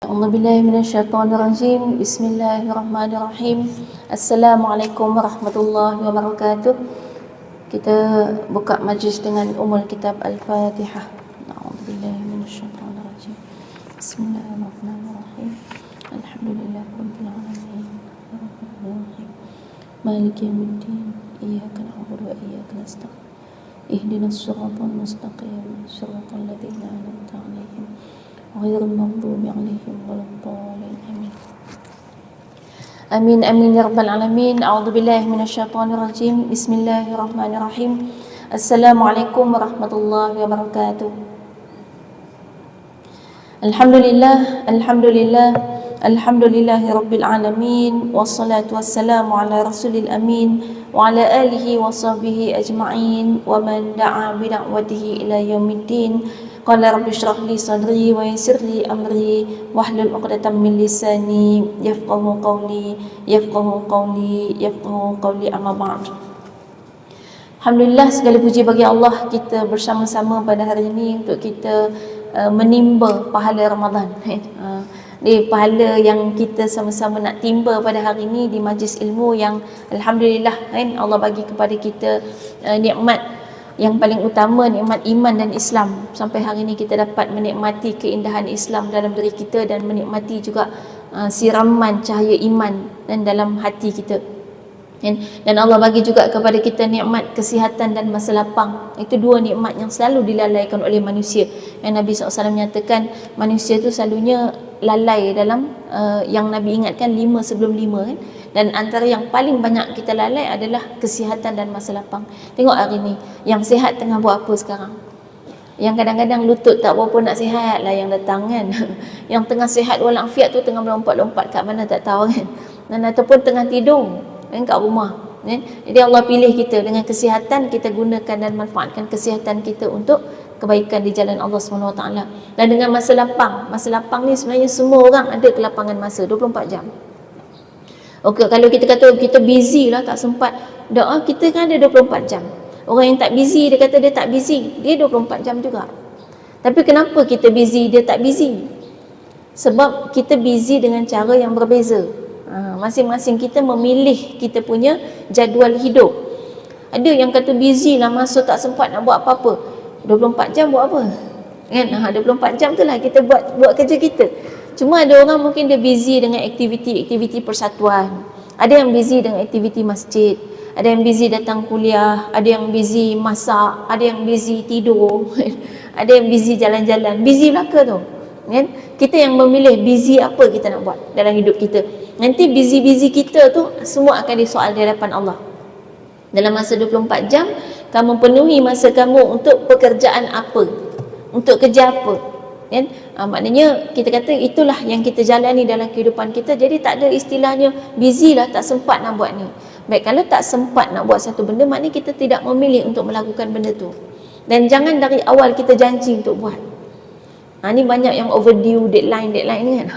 A'udzubillahi minasyaitonirrajim. Bismillahirrahmanirrahim. Assalamualaikum warahmatullahi wabarakatuh. Kita buka majlis dengan Ummul Kitab Al-Fatihah. A'udzubillahi minasyaitonirrajim. Bismillahirrahmanirrahim. Alhamdulillahirabbil alamin. Arrahmanirrahim. Maliki yaumiddin. Iyyaka na'budu wa iyyaka nasta'in. Ihdinas siratal mustaqim. Siratal ladzina an'amta 'alaihim ghairil maghdubi 'alaihim waladdallin. Amin. Amin amin ya rabbal alamin. A'udzubillahi minasyaitonir rajim. Bismillahirrahmanirrahim. Assalamualaikum warahmatullahi wabarakatuh. Alhamdulillah, alhamdulillahi rabbil alamin. Wassalatu wassalamu ala rasulil amin wa ala alihi wa sahbihi ajma'in wa man da'a bi da'watihi ila yaumiddin. Qala rabbi shrah li sadri wa yassir li amri wahlul 'uqdatam min lisani yafqahu qawli amma ba'd. Alhamdulillah, segala puji bagi Allah, kita bersama-sama pada hari ini untuk kita menimba pahala Ramadan. Di pahala yang kita sama-sama nak timba pada hari ini di majlis ilmu yang alhamdulillah Allah bagi kepada kita nikmat yang paling utama, nikmat iman dan Islam. Sampai hari ini kita dapat menikmati keindahan Islam dalam diri kita dan menikmati juga siraman cahaya iman dan dalam hati kita. Dan Allah bagi juga kepada kita nikmat kesihatan dan masa lapang. Itu dua nikmat yang selalu dilalaikan oleh manusia. Yang Nabi SAW menyatakan manusia itu selalunya lalai dalam yang Nabi ingatkan 5 sebelum 5 kan. Dan antara yang paling banyak kita lalai adalah kesihatan dan masa lapang. Tengok hari ni, yang sihat tengah buat apa sekarang? Yang kadang-kadang lutut tak berapa nak sihat lah yang datang kan. Yang tengah sihat walafiat tu tengah melompat-lompat kat mana tak tahu kan. Dan ataupun tengah tidur kan kat rumah kan? Jadi Allah pilih kita dengan kesihatan, kita gunakan dan manfaatkan kesihatan kita untuk kebaikan di jalan Allah SWT. Dan dengan masa lapang ni sebenarnya semua orang ada kelapangan masa 24 jam. Okey, kalau kita kata kita busy lah, tak sempat, kita kan ada 24 jam. Orang yang tak busy, dia kata dia tak busy, dia 24 jam juga. Tapi kenapa kita busy, dia tak busy? Sebab kita busy dengan cara yang berbeza. Masing-masing kita memilih kita punya jadual hidup. Ada yang kata busy lah, masa tak sempat nak buat apa-apa. 24 jam buat apa? Kan? 24 jam tu lah kita buat kerja kita. Cuma ada orang mungkin dia busy dengan aktiviti persatuan. Ada yang busy dengan aktiviti masjid. Ada yang busy datang kuliah. Ada yang busy masak. Ada yang busy tidur. Ada yang busy jalan-jalan. Busy belaka tu kan? Kita yang memilih busy apa kita nak buat dalam hidup kita. Nanti busy-busy kita tu semua akan disoal di hadapan Allah. Dalam masa 24 jam, kamu penuhi masa kamu untuk pekerjaan apa, untuk kerja apa kan? Maknanya kita kata itulah yang kita jalani dalam kehidupan kita. Jadi tak ada istilahnya busy lah, tak sempat nak buat ni. Baik, kalau tak sempat nak buat satu benda, maknanya kita tidak memilih untuk melakukan benda tu. Dan jangan dari awal kita janji untuk buat. Ni banyak yang overdue deadline ni kan.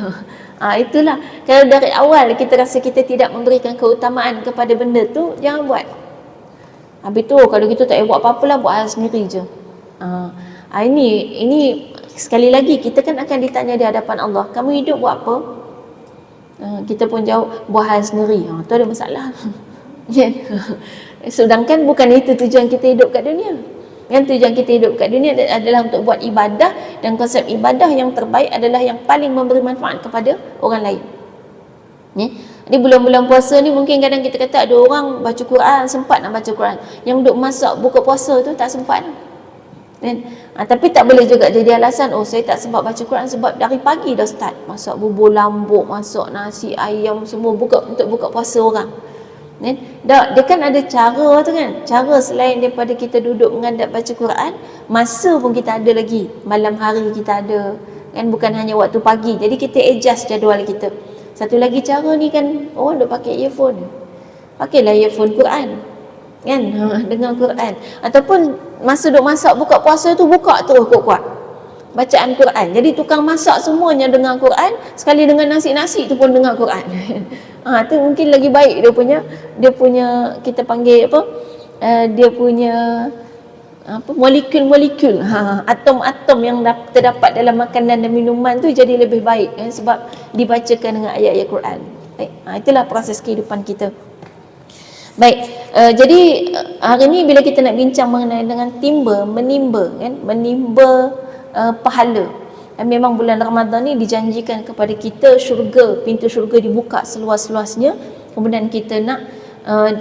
Itulah, kalau dari awal kita rasa kita tidak memberikan keutamaan kepada benda tu, jangan buat. Habis tu kalau kita tak buat apa-apa lah, buat hal sendiri je. Ini sekali lagi kita kan akan ditanya di hadapan Allah, kamu hidup buat apa? Kita pun jawab, buat hal sendiri. Tu ada masalah. Sedangkan bukan itu tujuan kita hidup kat dunia. Yang tujuan kita hidup kat dunia adalah untuk buat ibadah, dan konsep ibadah yang terbaik adalah yang paling memberi manfaat kepada orang lain. Di bulan-bulan puasa ni mungkin kadang kita kata ada orang baca Quran, sempat nak baca Quran. Yang duk masak buka puasa tu tak sempat kan? Tapi tak boleh juga jadi alasan, saya tak sempat baca Quran sebab dari pagi dah start masak bubur lambuk, masak nasi ayam semua untuk buka puasa orang kan? Dia kan ada cara tu kan. Cara selain daripada kita duduk menghadap baca Quran, masa pun kita ada lagi, malam hari kita ada kan, bukan hanya waktu pagi. Jadi kita adjust jadual kita. Satu lagi cara ni kan, orang duk pakai earphone. Pakailah earphone Quran kan, dengar Quran. Ataupun masa duk masak buka puasa tu, buka terus kuat-kuat bacaan Quran. Jadi tukang masak semuanya dengar Quran, sekali dengan nasi-nasi tu pun dengar Quran. Tu mungkin lagi baik dia punya kita panggil apa? Dia punya molekul-molekul, atom-atom yang terdapat dalam makanan dan minuman tu jadi lebih baik, sebab dibacakan dengan ayat-ayat Quran. Baik, itulah proses kehidupan kita. Baik, jadi hari ni bila kita nak bincang mengenai dengan menimba kan, menimba pahala. Dan memang bulan Ramadan ni dijanjikan kepada kita syurga, pintu syurga dibuka seluas-luasnya. Kemudian kita nak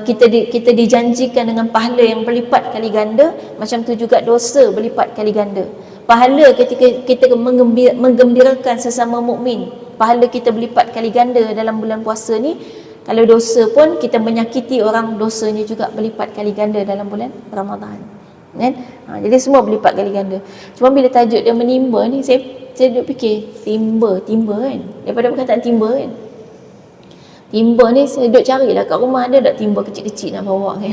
kita dijanjikan dengan pahala yang berlipat kali ganda, macam tu juga dosa berlipat kali ganda. Pahala ketika kita menggembirakan sesama mukmin, pahala kita berlipat kali ganda dalam bulan puasa ni. Kalau dosa pun kita menyakiti orang, dosanya juga berlipat kali ganda dalam bulan Ramadan. Kan? Jadi semua berlipat kali ganda. Cuma bila tajuk dia menimba ni, saya duk fikir timba kan, daripada perkataan timba kan. Timba ni saya duk carilah kat rumah ada tak timba kecil-kecil nak bawa kan.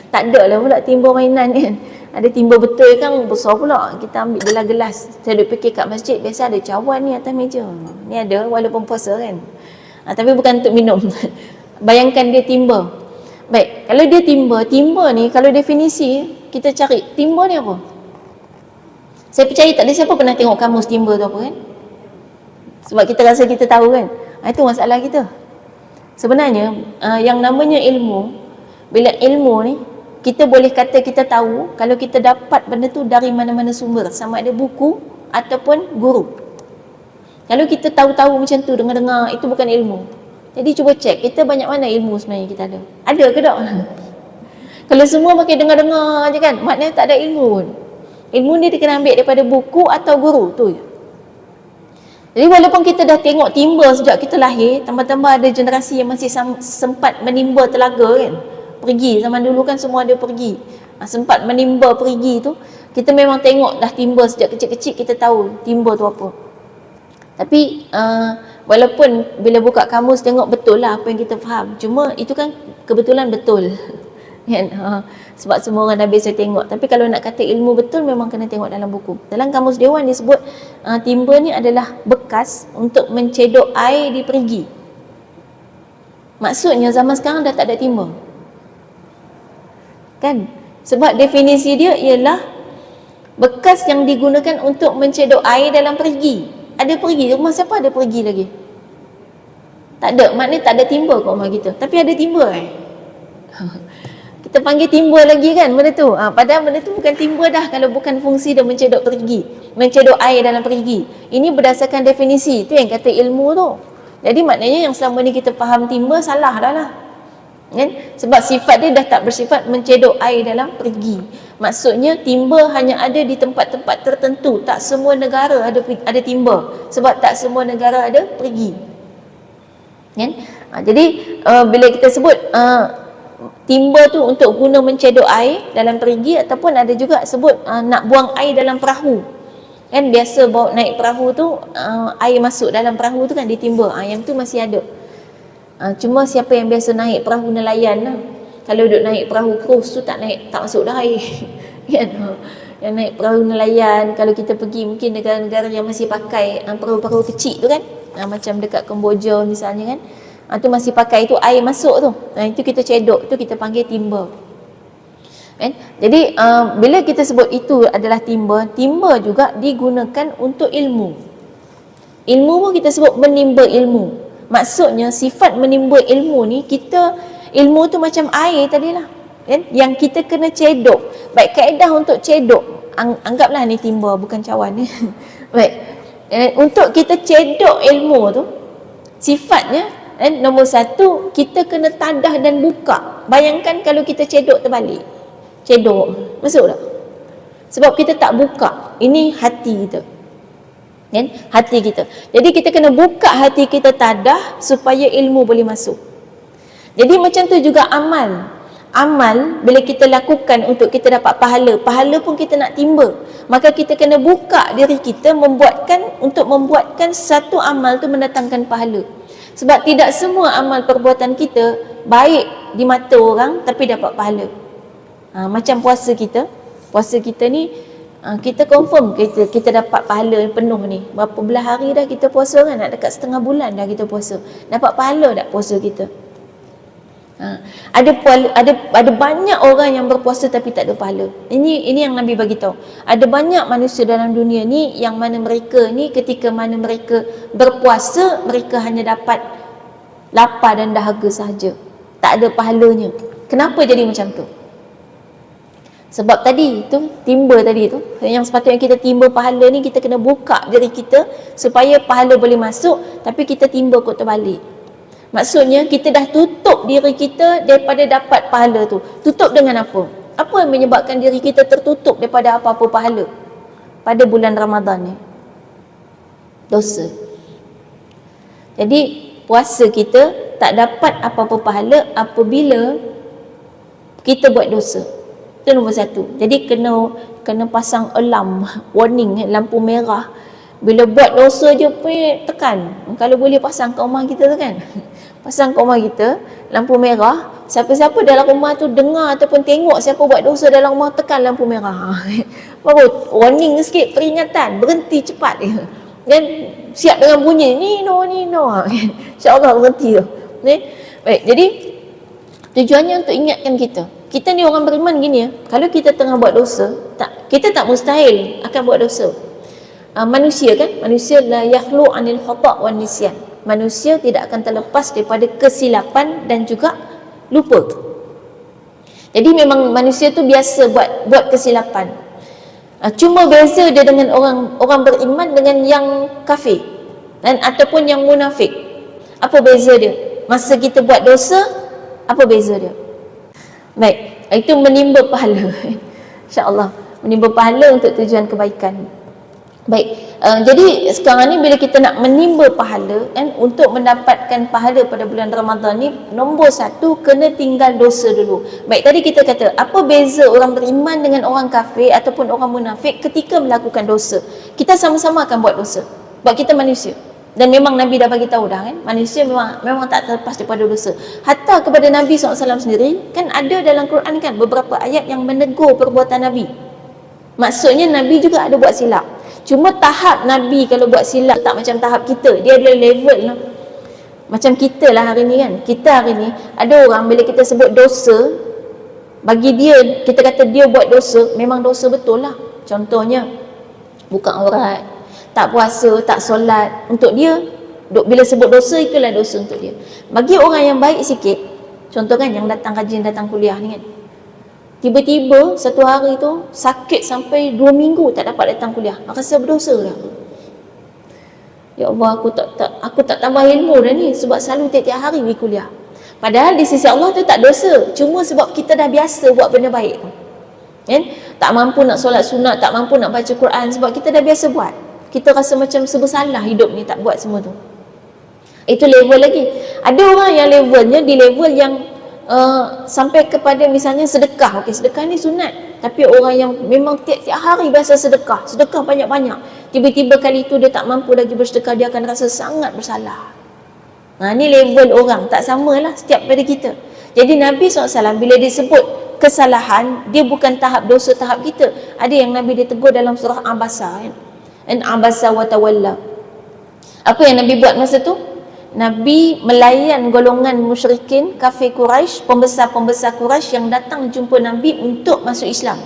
Tak ada lah pula timba mainan kan. Ada timba betul kan, besar pula. Kita ambil gelas-gelas. Saya duk fikir kat masjid biasa ada cawan ni atas meja. Ni ada walaupun puasa kan. Tapi bukan untuk minum. Bayangkan dia timba. Baik, kalau dia timba ni kalau definisi kita cari timba ni apa? Saya percaya tak ada siapa pernah tengok kamus timba tu apa kan. Sebab kita rasa kita tahu kan. Itu masalah kita. Sebenarnya yang namanya ilmu, bila ilmu ni kita boleh kata kita tahu kalau kita dapat benda tu dari mana-mana sumber, sama ada buku ataupun guru. Kalau kita tahu-tahu macam tu, dengar-dengar, itu bukan ilmu. Jadi cuba cek, kita banyak mana ilmu sebenarnya kita ada? Ada ke tak? Kalau semua pakai dengar-dengar je kan, maknanya tak ada ilmu pun. Ilmu ni dia kena ambil daripada buku atau guru, tu je. Jadi walaupun kita dah tengok timba sejak kita lahir, tambah-tambah ada generasi yang masih sempat menimba telaga kan. Pergi, zaman dulu kan semua ada pergi. Sempat menimba pergi tu, kita memang tengok dah timba sejak kecil-kecil, kita tahu timba tu apa. Tapi walaupun bila buka kamus tengok betul lah apa yang kita faham. Cuma itu kan kebetulan betul. Kan? Sebab semua orang dah biasa tengok. Tapi kalau nak kata ilmu betul memang kena tengok dalam buku. Dalam kamus dewan disebut timba ni adalah bekas untuk mencedok air di perigi. Maksudnya zaman sekarang dah tak ada timba. Kan? Sebab definisi dia ialah bekas yang digunakan untuk mencedok air dalam perigi. Ada pergi, rumah siapa ada pergi lagi? Tak ada, maknanya tak ada timba kat rumah kita. Tapi ada timba Kita panggil timba lagi kan benda tu. Padahal benda tu bukan timba dah kalau bukan fungsi dia mencedok perigi, mencedok air dalam perigi. Ini berdasarkan definisi, tu yang kata ilmu tu. Jadi maknanya yang selama ni kita faham timba salah dah lah. Kan? Sebab sifat dia dah tak bersifat mencedok air dalam perigi. Maksudnya timba hanya ada di tempat-tempat tertentu. Tak semua negara ada timba. Sebab tak semua negara ada perigi. Kan? Jadi bila kita sebut timba tu untuk guna mencedok air dalam perigi, ataupun ada juga sebut nak buang air dalam perahu. Kan biasa bawa naik perahu tu air masuk dalam perahu tu kan ditimba. Yang tu masih ada. Cuma siapa yang biasa naik perahu nelayan lah. Kalau duduk naik perahu cruise tu tak masuk dah air. Kan? Yang naik perahu nelayan, kalau kita pergi mungkin negara-negara yang masih pakai perahu-perahu kecil tu kan, macam dekat Kemboja misalnya kan, tu masih pakai tu air masuk tu. Itu kita cedok, tu kita panggil timba. Kan? Jadi bila kita sebut itu adalah timba, timba juga digunakan untuk ilmu. Ilmu pun kita sebut menimba ilmu. Maksudnya sifat menimba ilmu ni, ilmu tu macam air tadilah kan? Yang kita kena cedok. Baik, kaedah untuk cedok, anggaplah ni timba bukan cawan. Baik, untuk kita cedok ilmu tu, sifatnya nombor satu, kita kena tadah dan buka. Bayangkan kalau kita cedok terbalik, cedok, masuk tak? Sebab kita tak buka. Ini hati kita kan? Hati kita. Jadi kita kena buka hati kita tadah supaya ilmu boleh masuk. Jadi macam tu juga amal. Amal bila kita lakukan untuk kita dapat pahala, pahala pun kita nak timba. Maka kita kena buka diri kita untuk membuatkan satu amal tu mendatangkan pahala. Sebab tidak semua amal perbuatan kita baik di mata orang tapi dapat pahala. Macam puasa kita. Puasa kita ni kita confirm kita dapat pahala penuh ni. Berapa belah hari dah kita puasa kan? Nak dekat setengah bulan dah kita puasa. Dapat pahala tak puasa kita? Ada banyak orang yang berpuasa tapi tak ada pahala. Ini yang Nabi bagi tahu. Ada banyak manusia dalam dunia ni yang mana mereka ni ketika mana mereka berpuasa, mereka hanya dapat lapar dan dahaga sahaja. Tak ada pahalanya. Kenapa jadi macam tu? Sebab tadi tu, timba tadi tu, yang sepatutnya kita timba pahala ni, kita kena buka diri kita supaya pahala boleh masuk, tapi kita timba kot terbalik. Maksudnya kita dah tutup diri kita daripada dapat pahala tu. Tutup dengan apa? Apa yang menyebabkan diri kita tertutup daripada apa-apa pahala pada bulan Ramadan ni? Dosa. Jadi puasa kita tak dapat apa-apa pahala apabila kita buat dosa. Itu nombor satu. Jadi kena pasang alarm, warning, lampu merah. Bila buat dosa je tekan. Kalau boleh pasang kat rumah kita tu kan. Pasang kat rumah kita lampu merah. Siapa-siapa dalam rumah tu dengar ataupun tengok siapa buat dosa dalam rumah, tekan lampu merah. Baru warning sikit, peringatan, berhenti cepat dia. Dan siap dengan bunyi ni no. InsyaAllah berhenti tu. Baik, jadi tujuannya untuk ingatkan kita. Kita ni orang beriman gini ya. Kalau kita tengah buat dosa, kita tak mustahil akan buat dosa. Manusia kan, manusia la yakhlu anil khata' wan nisyan. Manusia tidak akan terlepas daripada kesilapan dan juga lupa. Jadi memang manusia tu biasa buat kesilapan. Cuma beza dia dengan orang beriman dengan yang kafir dan ataupun yang munafik. Apa beza dia? Masa kita buat dosa, apa beza dia? Baik, itu menimba pahala. InsyaAllah menimba pahala untuk tujuan kebaikan. Baik, jadi sekarang ni bila kita nak menimba pahala kan, untuk mendapatkan pahala pada bulan Ramadan ni, nombor satu kena tinggal dosa dulu. Baik, tadi kita kata apa beza orang beriman dengan orang kafir ataupun orang munafik ketika melakukan dosa? Kita sama-sama akan buat dosa. Sebab kita manusia. Dan memang Nabi dah bagi tahu dah kan, manusia memang tak terlepas daripada dosa. Hatta kepada Nabi SAW sendiri kan ada dalam Quran kan beberapa ayat yang menegur perbuatan Nabi. Maksudnya Nabi juga ada buat silap. Cuma tahap Nabi kalau buat silap tak macam tahap kita. Dia adalah level lah. Macam kita lah hari ni kan. Kita hari ni ada orang bila kita sebut dosa, bagi dia, kita kata dia buat dosa, memang dosa betul lah. Contohnya buka aurat, tak puasa, tak solat. Untuk dia, bila sebut dosa, itulah dosa untuk dia. Bagi orang yang baik sikit, contoh kan yang datang kajian, datang kuliah ni kan, tiba-tiba satu hari tu sakit sampai 2 minggu tak dapat datang kuliah, rasa berdosa dah. Ya Allah, aku tak tambah ilmu dah ni, sebab selalu tiap-tiap hari pergi kuliah. Padahal di sisi Allah tu tak dosa, cuma sebab kita dah biasa buat benda baik tu kan? Tak mampu nak solat sunat, tak mampu nak baca Quran, sebab kita dah biasa buat. Kita rasa macam sebersalah hidup ni tak buat semua tu. Itu level lagi. Ada orang yang levelnya di level yang sampai kepada misalnya sedekah. Okey, sedekah ni sunat, tapi orang yang memang tiap-tiap hari biasa sedekah banyak-banyak, tiba-tiba kali itu dia tak mampu lagi bersedekah, dia akan rasa sangat bersalah. Ni level orang, tak samalah setiap pada kita. Jadi Nabi SAW bila dia sebut kesalahan, dia bukan tahap dosa tahap kita. Ada yang Nabi dia tegur dalam surah Abasa kan? An abasa wa tawalla. Apa yang Nabi buat masa tu? Nabi melayan golongan musyrikin kafir Quraisy, pembesar-pembesar Quraisy yang datang jumpa Nabi untuk masuk Islam.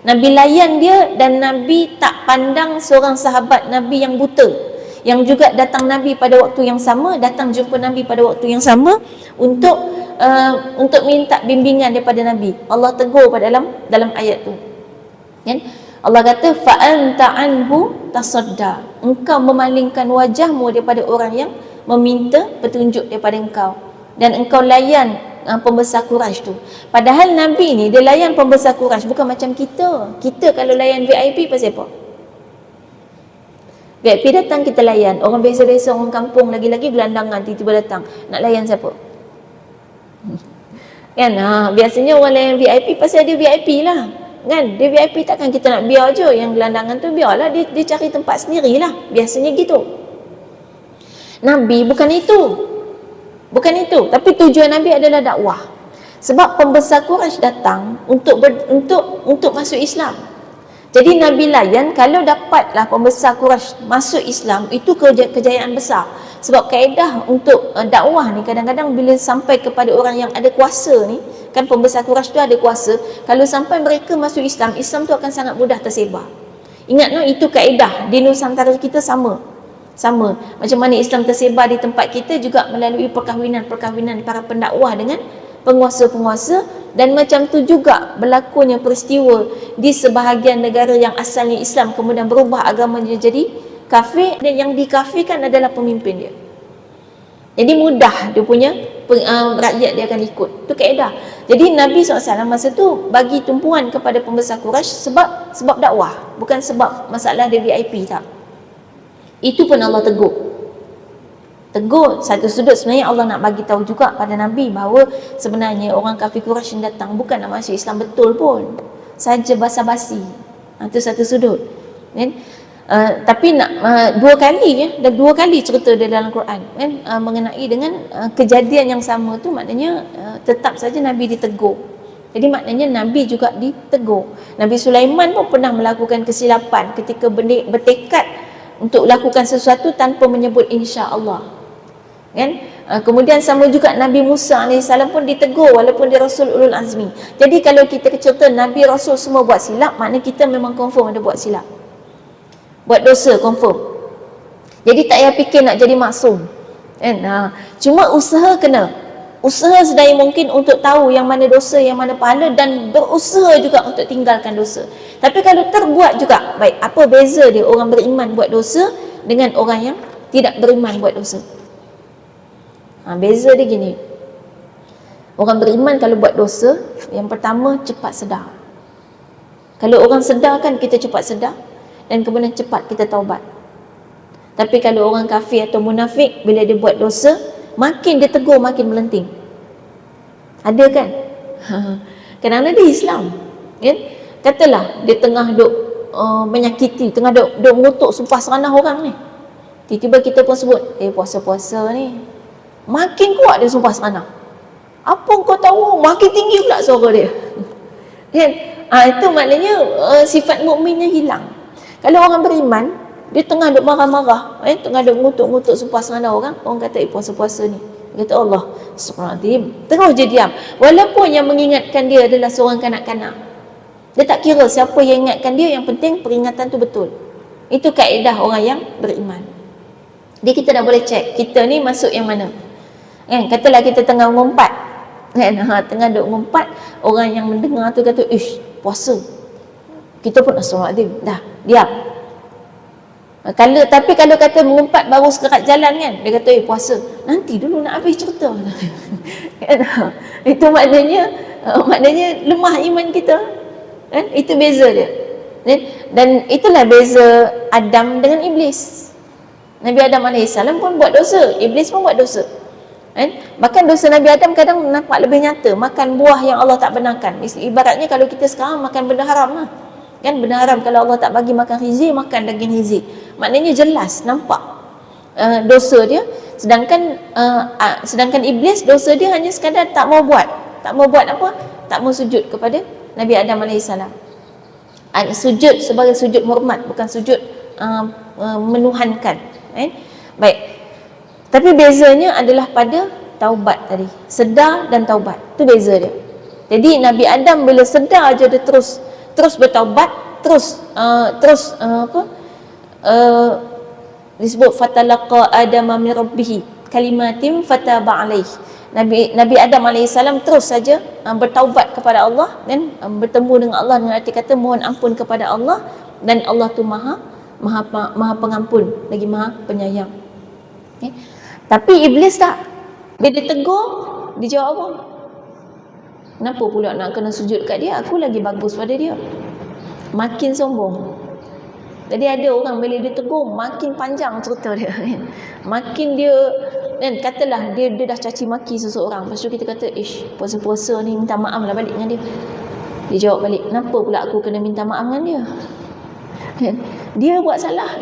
Nabi layan dia dan Nabi tak pandang seorang sahabat Nabi yang buta, yang juga datang Nabi pada waktu yang sama, datang jumpa Nabi pada waktu yang sama untuk minta bimbingan daripada Nabi. Allah tegur pada dalam ayat tu. Kan? Allah kata fa anta anhu tasadda. Engkau memalingkan wajahmu daripada orang yang meminta petunjuk daripada engkau, dan engkau layan pembesar Quraisy tu. Padahal Nabi ni dia layan pembesar Quraisy, bukan macam kita. Kita kalau layan VIP pasal apa? VIP datang kita layan. Orang biasa-biasa, orang kampung, lagi-lagi gelandangan tiba-tiba datang. Nak layan siapa? Kan? Biasanya orang layan VIP pasal dia VIP lah. Kan? Dia VIP takkan kita nak biar je. Yang gelandangan tu biarlah dia cari tempat sendirilah. Biasanya gitu. Nabi bukan itu. Bukan itu. Tapi tujuan Nabi adalah dakwah. Sebab pembesar Quraisy datang untuk masuk Islam. Jadi Nabi layan kalau dapatlah pembesar Quraisy masuk Islam, itu kejayaan besar. Sebab kaedah untuk dakwah ni kadang-kadang bila sampai kepada orang yang ada kuasa ni, kan pembesar Quraisy tu ada kuasa, kalau sampai mereka masuk Islam, Islam tu akan sangat mudah tersebar. Ingat no, itu kaedah di Nusantara kita sama. Macam mana Islam tersebar di tempat kita juga melalui perkahwinan para pendakwah dengan penguasa-penguasa. Dan macam tu juga berlakunya peristiwa di sebahagian negara yang asalnya Islam kemudian berubah agamanya jadi kafir, dan yang dikafirkan adalah pemimpin dia. Jadi mudah dia punya rakyat dia akan ikut. Itu kaedah. Jadi Nabi SAW masa tu bagi tumpuan kepada pembesar Quraisy sebab dakwah, bukan sebab masalah dia VIP, tak. Itu pun Allah tegur satu sudut. Sebenarnya Allah nak bagi tahu juga pada Nabi bahawa sebenarnya orang kafir Quraisy yang datang bukan nak masuk Islam betul pun, saja basa-basi. Itu satu sudut, kan? Tapi nak dua kali cerita dia dalam Quran, kan? Mengenai dengan kejadian yang sama tu, maknanya tetap saja Nabi ditegur. Jadi maknanya Nabi juga ditegur. Nabi Sulaiman pun pernah melakukan kesilapan ketika bertekad untuk lakukan sesuatu tanpa menyebut insya-Allah, kan? Kemudian sama juga Nabi Musa AS pun ditegur walaupun dia Rasul Ulul Azmi. Jadi kalau kita cerita Nabi Rasul semua buat silap, maknanya kita memang confirm ada buat silap, buat dosa, confirm. Jadi tak payah fikir nak jadi maksum, kan? Cuma usaha sedaya mungkin untuk tahu yang mana dosa, yang mana pahala, dan berusaha juga untuk tinggalkan dosa. Tapi kalau terbuat juga, baik, apa beza dia orang beriman buat dosa dengan orang yang tidak beriman buat dosa? Beza dia gini. Orang beriman kalau buat dosa, yang pertama cepat sedar. Kalau orang sedar kan kita cepat sedar, dan kemudian cepat kita taubat. Tapi kalau orang kafir atau munafik, bila dia buat dosa, makin dia tegur makin melenting. Ada kan? Kerana dia Islam, kan? Katalah dia tengah duk menyakiti, tengah duk mengutuk sumpah seranah orang ni, tiba-tiba kita pun sebut, puasa-puasa ni, makin kuat dia sumpah seranah. Apa kau tahu? Makin tinggi pula suara dia, kan? Itu maknanya sifat mukminnya hilang. Kalau orang beriman, dia tengah duk marah-marah, tengah duk mengutuk-ngutuk sumpah seranah orang kata puasa-puasa ni, dia kata Allah Subhanahu, terus dia diam. Walaupun yang mengingatkan dia adalah seorang kanak-kanak, dia tak kira siapa yang ingatkan dia, yang penting peringatan tu betul. Itu kaedah orang yang beriman. Jadi kita dah boleh cek kita ni masuk yang mana, kan? Katalah kita tengah mengumpat, kan? Tengah duk mengumpat, orang yang mendengar tu kata ish puasa, kita pun astagfirullahaladzim, dah diam. Tapi kalau kata mengumpat baru sekerat jalan, kan, dia kata puasa, nanti dulu nak habis cerita. Itu maknanya lemah iman kita, kan? Itu beza dia, kan? Dan itulah beza Adam dengan Iblis. Nabi Adam AS pun buat dosa, Iblis pun buat dosa, kan? Bahkan dosa Nabi Adam kadang nampak lebih nyata, makan buah yang Allah tak benarkan. Ibaratnya kalau kita sekarang makan benda haram lah, kan? Benda haram, kalau Allah tak bagi makan khinzir, makan daging khinzir, maknanya jelas nampak dosa dia. Sedangkan Iblis, dosa dia hanya sekadar tak mau buat apa? Tak mau sujud kepada Nabi Adam AS. Sujud sebagai sujud hormat, bukan sujud menuhankan, baik. Tapi bezanya adalah pada taubat tadi, sedar dan taubat, tu beza dia. Jadi Nabi Adam bila sedar aja dia terus bertaubat, disebut fatalaqa Adam min rabbih kalimatin fataba alaih. Nabi Adam AS terus saja bertaubat kepada Allah, dan bertemu dengan Allah dengan arti kata mohon ampun kepada Allah, dan Allah tu maha pengampun lagi maha penyayang. Tapi Iblis tak, bila ditegur dia jawab apa? Kenapa pula nak kena sujud kat dia? Aku lagi bagus pada dia. Makin sombong. Jadi ada orang bila dia tegur makin panjang cerita dia, kan? Makin dia, kan, katalah dia dah caci maki seseorang, lepas tu kita kata puasa-puasa ni minta maaf lah balik dengan dia. Dia jawab balik, kenapa pula aku kena minta maaf dengan dia? Dia buat salah,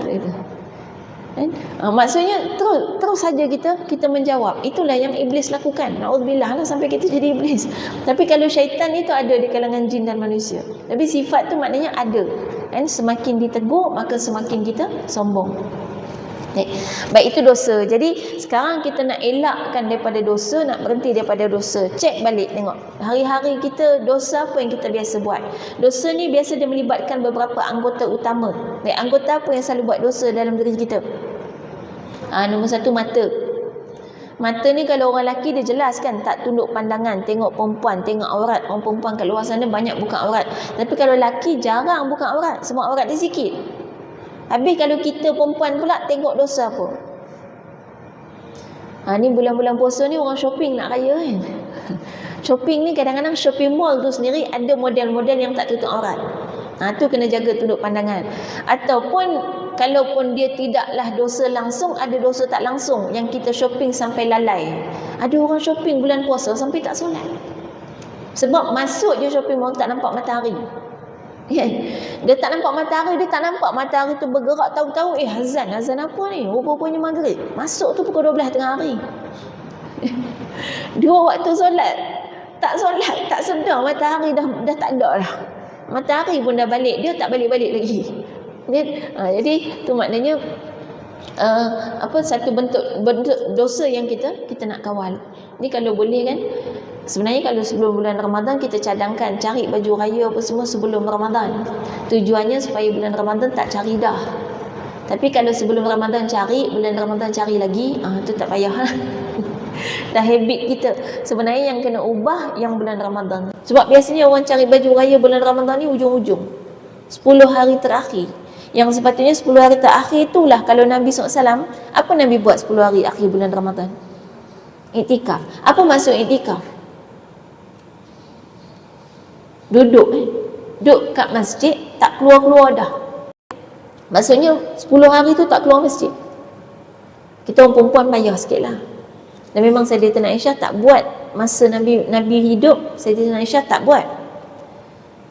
Kan? Maksudnya terus saja kita menjawab. Itulah yang iblis lakukan. Naudzubillah lah sampai kita jadi iblis. Tapi kalau syaitan itu ada di kalangan jin dan manusia. Tapi sifat tu maknanya ada. Kan? Semakin ditegur maka semakin kita sombong. Baik, itu dosa. Jadi sekarang kita nak elakkan daripada dosa, nak berhenti daripada dosa. Cek balik, tengok hari-hari kita dosa apa yang kita biasa buat. Dosa ni biasa dia melibatkan beberapa anggota utama. Baik, anggota apa yang selalu buat dosa dalam diri kita? Nombor satu, mata. Mata ni kalau orang lelaki dia jelas kan, tak tunduk pandangan, tengok perempuan, tengok aurat. Orang perempuan kat luar sana banyak buka aurat. Tapi kalau lelaki jarang buka aurat, semua aurat dia sikit. Habis kalau kita perempuan pula tengok dosa apa? Ni bulan-bulan puasa ni orang shopping nak raya kan. Shopping ni kadang-kadang shopping mall tu sendiri ada model-model yang tak tutup aurat. Tu kena jaga tunduk pandangan. Ataupun kalaupun dia tidaklah dosa langsung, ada dosa tak langsung yang kita shopping sampai lalai. Ada orang shopping bulan puasa sampai tak solat. Sebab masuk je shopping mall tak nampak matahari. Dia tak nampak matahari tu bergerak, tahu-tahu azan apa ni, rupanya maghrib. Masuk tu pukul 12 tengah hari. Dia waktu solat tak sedar matahari dah tak ada dah. Matahari pun dah balik, dia tak balik-balik lagi. Jadi tu maknanya satu bentuk dosa yang kita nak kawal. Ni kalau boleh kan. Sebenarnya kalau sebelum bulan Ramadan kita cadangkan cari baju raya apa semua sebelum Ramadan. Tujuannya supaya bulan Ramadan tak cari dah. Tapi kalau sebelum Ramadan cari, bulan Ramadan cari lagi, tu tak payah. Dah habit kita. Sebenarnya yang kena ubah yang bulan Ramadan. Sebab biasanya orang cari baju raya bulan Ramadan ni ujung-ujung 10 hari terakhir. Yang sepatutnya 10 hari terakhir itulah kalau Nabi SAW, apa Nabi buat 10 hari akhir bulan Ramadan? Iktikaf. Apa maksud iktikaf? Duduk kat masjid, tak keluar-keluar dah. Maksudnya 10 hari tu tak keluar masjid. Kita orang perempuan payah sikit lah. Dan memang Sayyidatina Aisyah tak buat masa Nabi hidup. Sayyidatina Aisyah tak buat,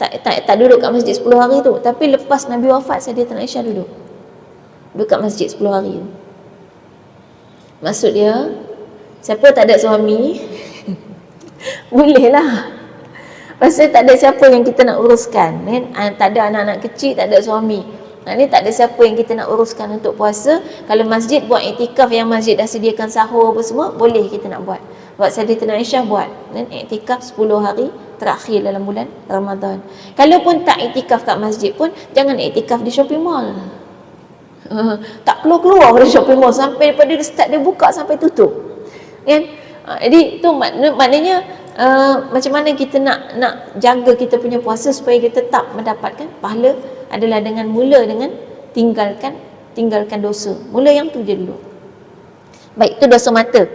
tak duduk kat masjid 10 hari tu. Tapi lepas Nabi wafat, Sayyidatina Aisyah duduk kat masjid 10 hari tu. Maksud dia, siapa tak ada suami boleh lah. Pasal tak ada siapa yang kita nak uruskan kan? Tak ada anak-anak kecil, tak ada suami. Ni tak ada siapa yang kita nak uruskan untuk puasa. Kalau masjid buat iktikaf, yang masjid dah sediakan sahur apa semua, boleh kita nak buat. Sebab Sayyidatina Aisyah buat iktikaf 10 hari terakhir dalam bulan Ramadan. Kalaupun tak iktikaf kat masjid pun, jangan iktikaf di shopping mall. Tak keluar-keluar dari shopping mall sampai daripada dia start dia buka sampai tutup kan? Jadi tu maknanya macam mana kita nak jaga kita punya puasa supaya dia tetap mendapatkan pahala adalah dengan tinggalkan dosa. Mula yang tu je dulu. Baik, itu dosa mata.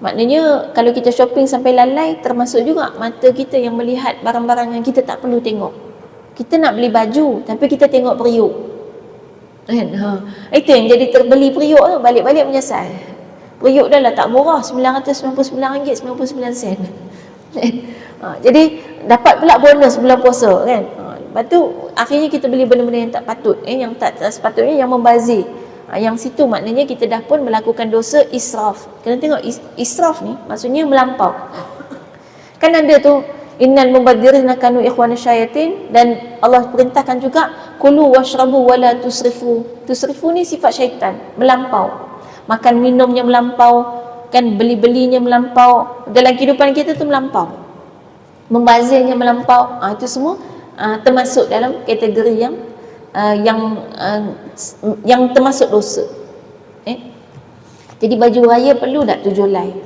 Maknanya kalau kita shopping sampai lalai, termasuk juga mata kita yang melihat barang-barang yang kita tak perlu tengok. Kita nak beli baju tapi kita tengok periuk. Itu yang jadi terbeli periuk tu, balik-balik menyesal. Periuk dah lah tak murah, RM999.99. Jadi dapat pula bonus bulan puasa kan. Lepas tu akhirnya kita beli benda-benda yang tak patut, yang tak sepatutnya, yang membazir. Yang situ maknanya kita dah pun melakukan dosa israf. Kena tengok israf ni maksudnya melampau. Kan ada tu innal mubadzirina kanu ikhwana syayatin, dan Allah perintahkan juga kulu washrabu wala tusrifu. Tusrifu ni sifat syaitan, melampau. Makan minumnya melampau, kan beli-belinya melampau, dalam kehidupan kita tu melampau, membazirnya melampau. Itu semua termasuk dalam kategori yang termasuk dosa. Jadi baju raya perlu tak 7 helai?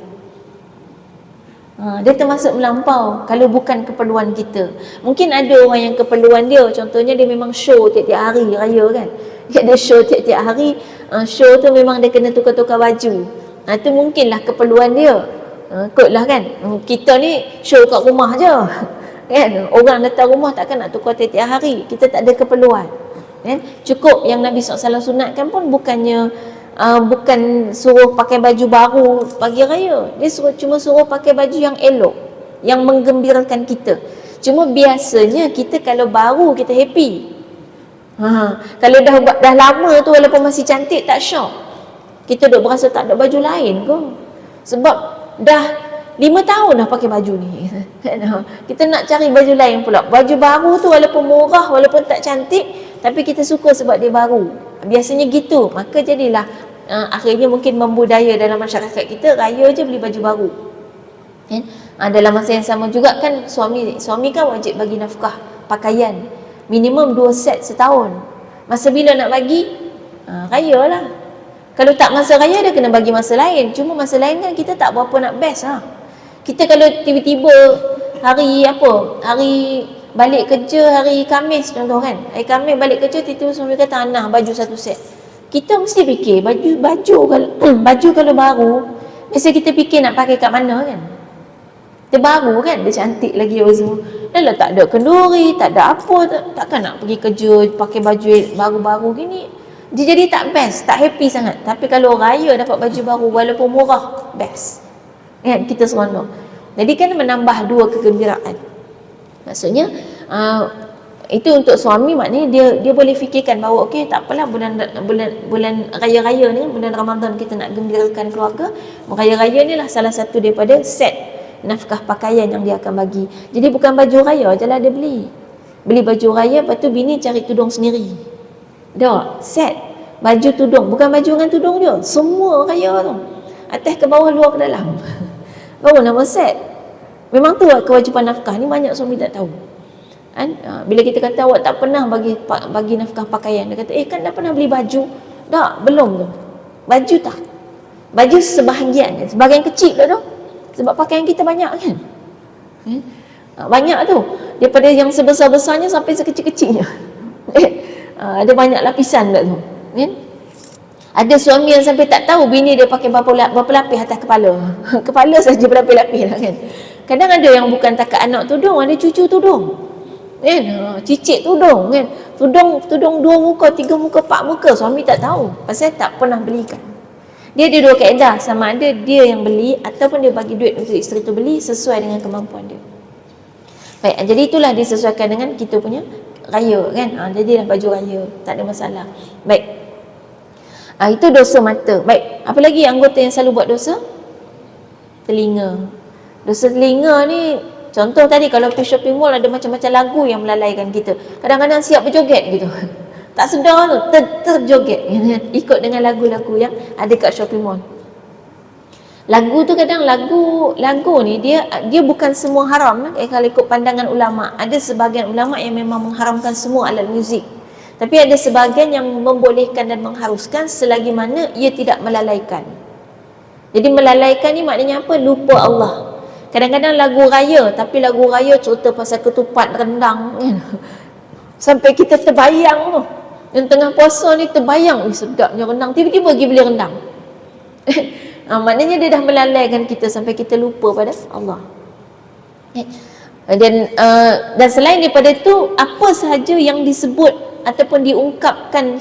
Dia termasuk melampau kalau bukan keperluan kita. Mungkin ada orang yang keperluan dia, contohnya dia memang show tiap-tiap hari raya kan. Dia ada show tiap-tiap hari. Show tu memang dia kena tukar-tukar baju. Itu mungkinlah keperluan dia. Kotlah kan. Kita ni show kat rumah je. Kan? Orang datang rumah takkan nak tukar tiap-tiap hari. Kita tak ada keperluan. Cukup yang Nabi SAW sunatkan pun bukan suruh pakai baju baru pagi raya. Dia cuma suruh pakai baju yang elok, yang menggembirakan kita. Cuma biasanya kita kalau baru kita happy. Kalau dah lama tu walaupun masih cantik tak syok. Kita duk berasa tak ada baju lain ke? Sebab dah 5 tahun dah pakai baju ni. Kita nak cari baju lain pula. Baju baru tu walaupun murah, walaupun tak cantik, tapi kita suka sebab dia baru. Biasanya gitu. Maka jadilah akhirnya mungkin membudaya dalam masyarakat kita, raya je beli baju baru. Dalam masa yang sama juga kan suami kan wajib bagi nafkah pakaian minimum 2 set setahun. Masa bila nak bagi? Raya lah. Kalau tak masa raya dia kena bagi masa lain. Cuma masa lain kan kita tak berapa nak best lah. Kita kalau tiba-tiba hari balik kerja hari Khamis contoh kan, hari Khamis balik kerja tiba-tiba suami kata nah baju 1 set. Kita mesti fikir baju kalau baru mesti kita fikir nak pakai kat mana kan. Dia baru kan, dia cantik lagi apa semua. Dah lah tak ada kenduri, tak ada apa, takkan nak pergi kerja pakai baju baru-baru gini. Dia jadi tak best, tak happy sangat. Tapi kalau raya dapat baju baru walaupun murah, best. Kan kita seronok. Jadi kan menambah 2 kegembiraan. Maksudnya itu untuk suami, maknanya dia boleh fikirkan bahawa okey tak apalah bulan raya-raya ni, bulan Ramadan kita nak gembirakan keluarga. Raya-raya ni lah salah satu daripada set nafkah pakaian yang dia akan bagi. Jadi bukan baju raya je lah dia beli baju raya, lepas tu bini cari tudung sendiri. Dah set baju tudung, bukan baju dengan tudung dia, semua raya tu, atas ke bawah, luar ke dalam. Baru nama set. Memang tu kewajipan nafkah ni banyak suami tak tahu kan. Bila kita kata awak tak pernah bagi nafkah pakaian, dia kata kan dah pernah beli baju. Tak, belum tu. Baju tak, baju sebahagian kecil dah tu. Sebab pakaian kita banyak kan. Banyak tu. Daripada yang sebesar-besarnya sampai sekecil-kecilnya. Ada banyak lapisan kat tu. Ada suami yang sampai tak tahu bini dia pakai berapa lapis atas kepala. Kepala saja berlapis-lapis lah kan. Kadang ada yang bukan takat anak tudung, ada cucu tudung. Cicit tudung kan. Tudung 2 muka, 3 muka, 4 muka. Suami tak tahu. Pasal tak pernah belikan. Dia ada 2 kaedah, sama ada dia yang beli ataupun dia bagi duit untuk isteri tu beli sesuai dengan kemampuan dia. Baik, jadi itulah disesuaikan dengan kita punya raya kan. Jadilah baju raya, tak ada masalah. Baik. Itu dosa mata. Baik, apa lagi anggota yang selalu buat dosa? Telinga. Dosa telinga ni, contoh tadi kalau pergi shopping mall ada macam-macam lagu yang melalaikan kita. Kadang-kadang siap berjoget gitu. Tak sedar tu, terjoget ikut dengan lagu-lagu yang ada kat shopping mall. Lagu tu kadang lagu ni dia bukan semua haram. Kalau ikut pandangan ulama, ada sebahagian ulama yang memang mengharamkan semua alat muzik. Tapi ada sebahagian yang membolehkan dan mengharuskan selagi mana ia tidak melalaikan. Jadi melalaikan ni maknanya apa? Lupa Allah. Kadang-kadang lagu raya, tapi lagu raya cerita pasal ketupat rendang kan. Sampai kita terbayang tu. Yang tengah puasa ni terbayang, sedapnya rendang, tiba-tiba pergi beli rendang. Maknanya dia dah melalaikan kita sampai kita lupa pada Allah. Dan selain daripada itu, apa sahaja yang disebut ataupun diungkapkan,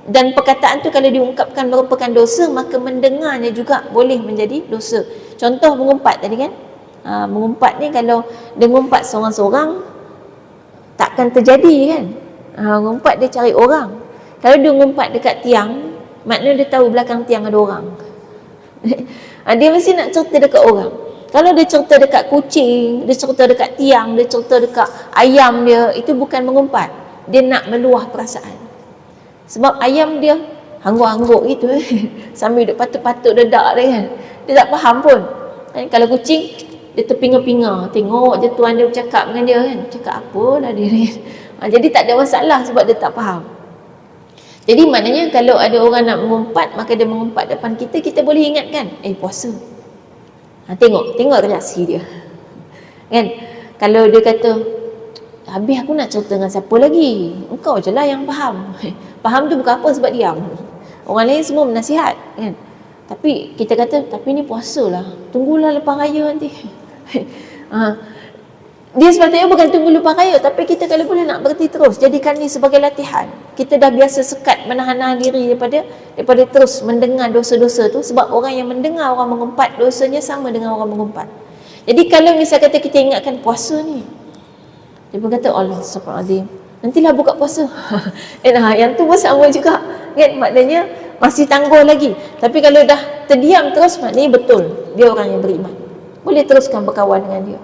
dan perkataan tu kalau diungkapkan merupakan dosa, maka mendengarnya juga boleh menjadi dosa. Contoh mengumpat tadi kan. Mengumpat ni kalau dia ngumpat seorang-seorang takkan terjadi kan. Ngumpat dia cari orang. Kalau dia ngumpat dekat tiang, maknanya dia tahu belakang tiang ada orang. Dia mesti nak cerita dekat orang. Kalau dia cerita dekat kucing, dia cerita dekat tiang, dia cerita dekat ayam dia, itu bukan mengumpat. Dia nak meluah perasaan. Sebab ayam dia hangguk-hangguk gitu sambil duk patut-patut dedak dia kan. Dia tak faham pun. Kalau kucing, dia terpinga-pinga, tengok je tuan dia bercakap dengan dia kan. Cakap apalah dia ni. Jadi tak ada masalah sebab dia tak faham. Jadi maknanya kalau ada orang nak mengumpat, maka dia mengumpat depan kita, kita boleh ingatkan, puasa. Tengok reaksi dia. Kan? Kalau dia kata, habis aku nak cerita dengan siapa lagi? Engkau je lah yang faham. Faham tu bukan apa sebab diam. Orang lain semua menasihat kan. Tapi kita kata, tapi ni puasa lah. Tunggulah lepas raya nanti. Dia sepatutnya bukan tunggu lepas raya, tapi kita kalau boleh nak berhenti terus. Jadikan ni sebagai latihan. Kita dah biasa sekat menahan diri daripada terus mendengar dosa-dosa tu. Sebab orang yang mendengar orang mengumpat, dosanya sama dengan orang mengumpat. Jadi kalau misal kata kita ingatkan puasa ni, dia pun kata Allah subhanahu wa ta'ala, nantilah buka puasa. Yang tu pun sama juga kan, maknanya masih tangguh lagi. Tapi kalau dah terdiam terus, maknanya betul dia orang yang beriman, boleh teruskan berkawan dengan dia.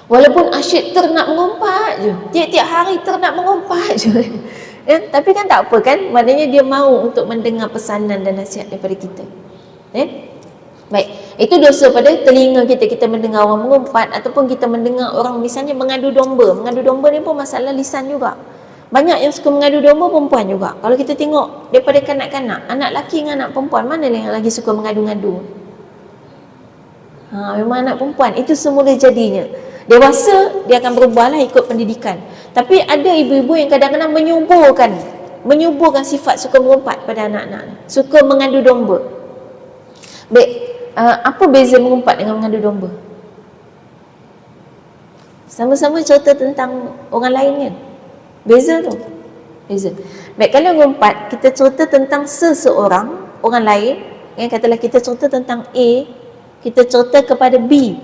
Walaupun asyik nak mengumpat je, tiap-tiap hari nak mengumpat je ya, tapi kan tak apa kan, maknanya dia mahu untuk mendengar pesanan dan nasihat daripada kita ya. Baik, itu dosa pada telinga kita, kita mendengar orang mengumpat, ataupun kita mendengar orang misalnya mengadu domba. Mengadu domba ni pun masalah lisan juga. Banyak yang suka mengadu domba perempuan juga. Kalau kita tengok daripada kanak-kanak, anak lelaki dengan anak perempuan, mana yang lagi suka mengadu-ngadu? Memang anak perempuan. Itu semula jadinya. Dewasa dia akan berubahlah ikut pendidikan. Tapi ada ibu-ibu yang kadang-kadang menyuburkan sifat suka mengumpat pada anak-anak, suka mengadu domba. Baik, apa beza mengumpat dengan mengadu domba? Sama-sama cerita tentang orang lain kan? Beza tu. Beza. Baik, kalau mengumpat, kita cerita tentang seseorang, orang lain. Katalah kita cerita tentang A, kita cerita kepada B.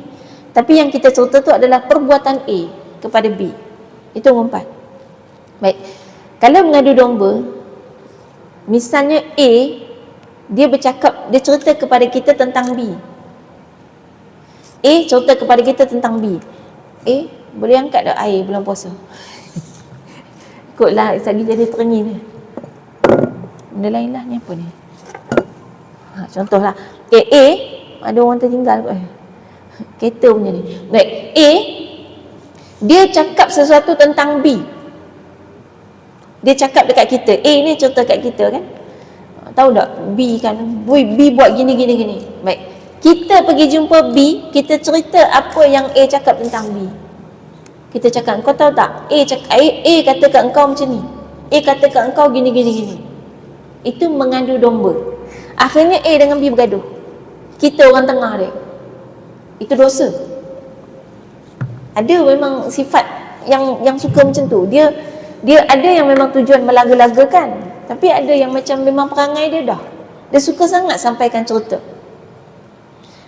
Tapi yang kita cerita tu adalah perbuatan A kepada B. Itu mengumpat. Baik. Kalau mengadu domba, misalnya A, dia cerita kepada kita tentang B. A cerita kepada kita tentang B. A, boleh angkat tak air bulan puasa? Ikutlah lagi jadi terengi ni. Benda lain lah, ni apa ni? Contohlah, A, ada orang tertinggal kot. Kereta punya ni. Baik, A, dia cakap sesuatu tentang B. Dia cakap dekat kita. A ni cerita kat kita kan. Tahu tak, B kan, B buat gini. Baik, kita pergi jumpa B, kita cerita apa yang A cakap tentang B. Kita cakap, kau tahu tak, A kata kat engkau macam ni, A kata kat engkau gini. Itu mengadu domba. Akhirnya A dengan B bergaduh. Kita orang tengah dia. Itu dosa. Ada memang sifat yang suka macam tu. Dia ada yang memang tujuan melaga-lagakan, tapi ada yang macam memang perangai dia dah. Dia suka sangat sampaikan cerita.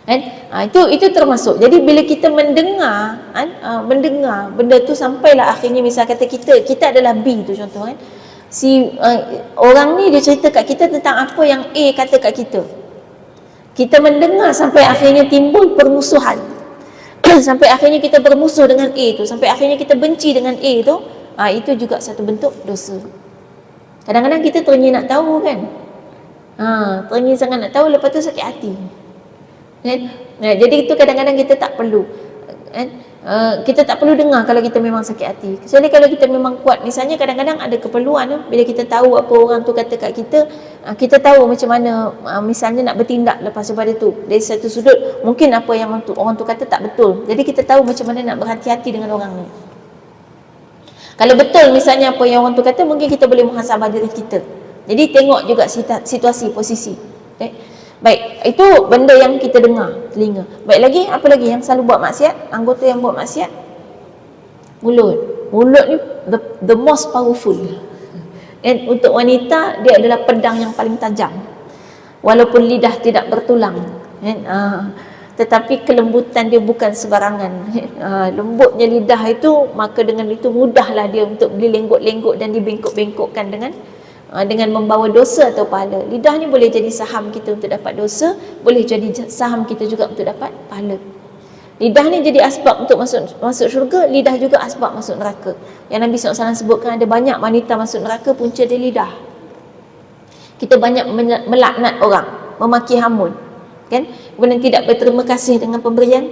Kan? Itu termasuk. Jadi bila kita mendengar benda tu sampailah akhirnya, misal kata kita adalah B tu contoh kan. Orang ni dia cerita kat kita tentang apa yang A kata kat kita. Kita mendengar sampai akhirnya timbul permusuhan. Sampai akhirnya kita bermusuh dengan A tu, sampai akhirnya kita benci dengan A tu. Itu juga satu bentuk dosa. Kadang-kadang kita teringin nak tahu kan. Teringin sangat nak tahu, lepas tu sakit hati. Kan? Jadi itu kadang-kadang kita tak perlu. Kita tak perlu dengar kalau kita memang sakit hati. Kecuali kalau kita memang kuat. Misalnya kadang-kadang ada keperluan bila kita tahu apa orang tu kata kat kita, kita tahu macam mana misalnya nak bertindak lepas daripada tu. Dari satu sudut mungkin apa yang orang tu kata tak betul. Jadi kita tahu macam mana nak berhati-hati dengan orang ni. Kalau betul misalnya apa yang orang tu kata, mungkin kita boleh muhasabah diri kita. Jadi tengok juga situasi, posisi. Okay? Baik, itu benda yang kita dengar, telinga. Baik, lagi apa lagi yang selalu buat maksiat? Anggota yang buat maksiat, mulut. Mulut ni the most powerful. Dan untuk wanita, dia adalah pedang yang paling tajam. Walaupun lidah tidak bertulang, tetapi kelembutan dia bukan sebarangan. Lembutnya lidah itu, maka dengan itu mudahlah dia untuk dilenggut-lenggut dan dibengkok-bengkokkan dengan membawa dosa atau pahala. Lidah ni boleh jadi saham kita untuk dapat dosa, boleh jadi saham kita juga untuk dapat pahala. Lidah ni jadi asbab untuk masuk syurga, lidah juga asbab masuk neraka. Yang Nabi SAW sebutkan ada banyak wanita masuk neraka punca dia lidah. Kita banyak melaknat orang, memaki hamun, kan? Kemudian tidak berterima kasih dengan pemberian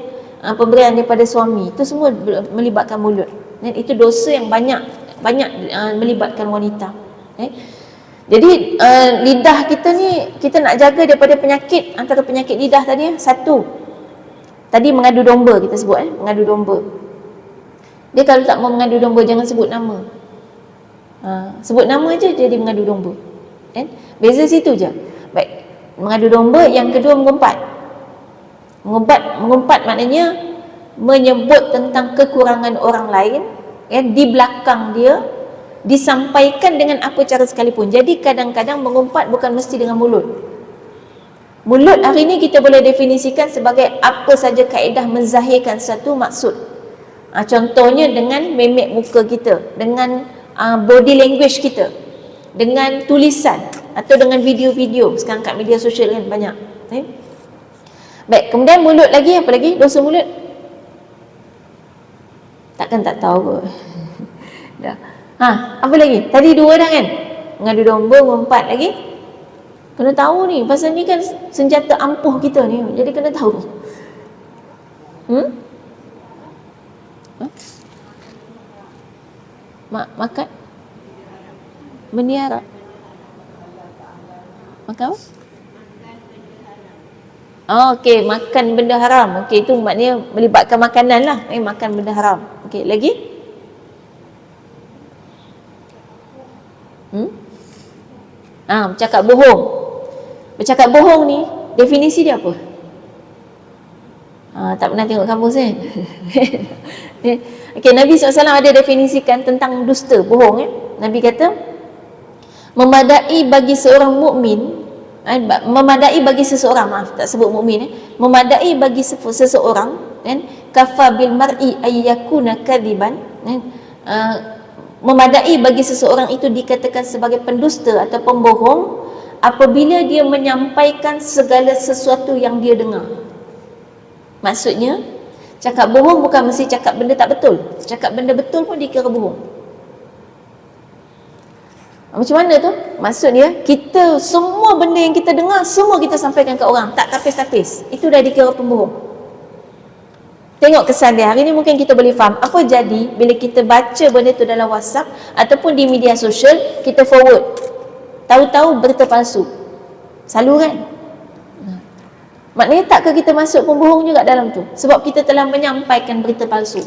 daripada suami. Itu semua melibatkan mulut. Dan itu dosa yang banyak melibatkan wanita. Jadi lidah kita ni, kita nak jaga daripada penyakit. Antara penyakit lidah tadi, satu, tadi mengadu domba kita sebut, mengadu domba. Dia kalau tak mau mengadu domba, jangan sebut nama. Sebut nama je jadi mengadu domba. Beza situ je. Baik, mengadu domba. Yang kedua, mengumpat. Mengumpat maknanya menyebut tentang kekurangan orang lain di belakang dia, disampaikan dengan apa cara sekalipun. Jadi kadang-kadang mengumpat bukan mesti dengan mulut. Mulut hari ini kita boleh definisikan sebagai apa saja kaedah menzahirkan satu maksud. Contohnya dengan memek muka kita, dengan body language kita, dengan tulisan atau dengan video-video. Sekarang kat media sosial kan banyak. Baik, kemudian mulut lagi, apa lagi? Dosa mulut? Takkan tak tahu kot. Dah. Apa lagi? Tadi 2 dah kan? Mengadu domba, mengumpat lagi. Kena tahu ni, pasal ni kan senjata ampuh kita ni. Jadi kena tahu. Makan? Meniara? Makan apa? Okey, makan benda haram. Okey, itu maknanya melibatkan makanan lah. Makan benda haram. Okey, lagi? Bercakap bohong. Bercakap bohong ni, definisi dia apa? Tak pernah tengok kamus kan? Okey, Nabi SAW ada definisikan tentang dusta, bohong. Nabi kata, memadai bagi seorang mukmin, memadai bagi seseorang, tak sebut mukmin, memadai bagi seseorang, kafa bil mar'i ayyakuna kadiban, memadai bagi seseorang itu dikatakan sebagai pendusta atau pembohong apabila dia menyampaikan segala sesuatu yang dia dengar. Maksudnya, cakap bohong bukan mesti cakap benda tak betul. Cakap benda betul pun dikira bohong. Macam mana tu? Maksudnya, kita semua benda yang kita dengar, semua kita sampaikan ke orang. Tak tapis-tapis. Itu dah dikira pembohong. Tengok kesan dia. Hari ni mungkin kita boleh faham apa jadi bila kita baca benda tu dalam WhatsApp ataupun di media sosial, kita forward. Tahu-tahu berita palsu. Selalu kan? Maknanya takkah kita masuk pembohong juga dalam tu? Sebab kita telah menyampaikan berita palsu.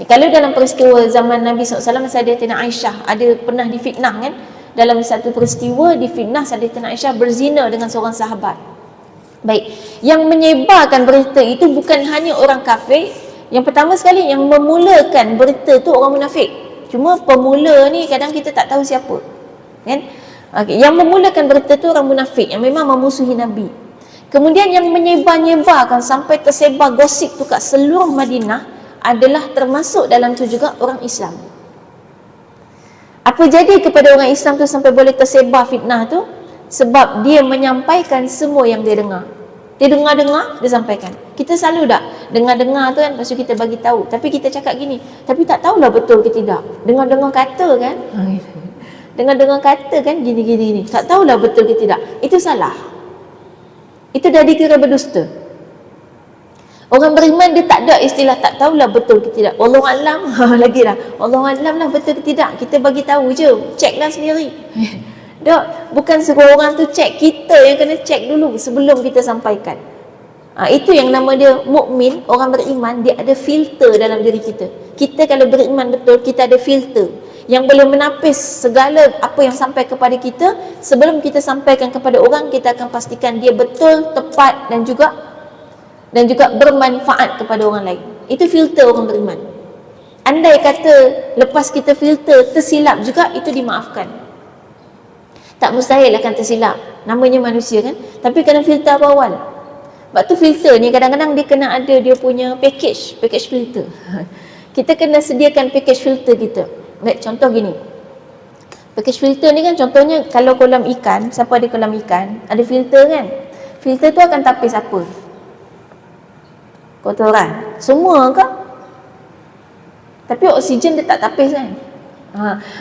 Kalau dalam peristiwa zaman Nabi SAW, Sayyidatina Aisyah ada pernah difitnah kan? Dalam satu peristiwa difitnah Sayyidatina Aisyah berzina dengan seorang sahabat. Baik, yang menyebarkan berita itu bukan hanya orang kafir. Yang pertama sekali, yang memulakan berita tu orang munafik. Cuma pemula ni kadang kita tak tahu siapa kan? Yang memulakan berita tu orang munafik yang memang memusuhi Nabi. Kemudian yang menyebar-nyebarkan sampai tersebar gosip tu kat seluruh Madinah adalah termasuk dalam tu juga orang Islam. Apa jadi kepada orang Islam tu sampai boleh tersebar fitnah tu? Sebab dia menyampaikan semua yang dia dengar. Dia dengar-dengar, dia sampaikan. Kita selalu tak dengar-dengar tu kan, lepas tu kita bagi tahu. Tapi kita cakap gini, tapi tak tahulah betul ke tidak. Dengar-dengar kata kan, dengar-dengar kata kan gini-gini. Tak tahulah betul ke tidak. Itu salah. Itu dah dikira berdusta. Orang beriman dia tak ada istilah tak tahulah betul ke tidak. Wallahualam lagi lah. Wallahualam lah betul ke tidak. Kita bagi tahu je. Ceklah sendiri. Tak, bukan suruh orang tu cek. Kita yang kena cek dulu sebelum kita sampaikan. Itu yang nama dia mukmin, orang beriman, dia ada filter dalam diri kita. Kita kalau beriman betul, kita ada filter yang boleh menapis segala apa yang sampai kepada kita. Sebelum kita sampaikan kepada orang, kita akan pastikan dia betul, tepat dan juga bermanfaat kepada orang lain. Itu filter orang beriman. Andai kata lepas kita filter tersilap juga, itu dimaafkan. Tak mustahil akan tersilap, namanya manusia kan. Tapi kena filter awal. Sebab tu filter ni kadang-kadang dia kena ada dia punya package filter. Kita kena sediakan package filter kita. Baik, contoh gini. Package filter ni kan contohnya kalau kolam ikan, siapa ada kolam ikan, ada filter kan. Filter tu akan tapis apa? Kotoran. Semua ke? Tapi oksigen dia tak tapis kan.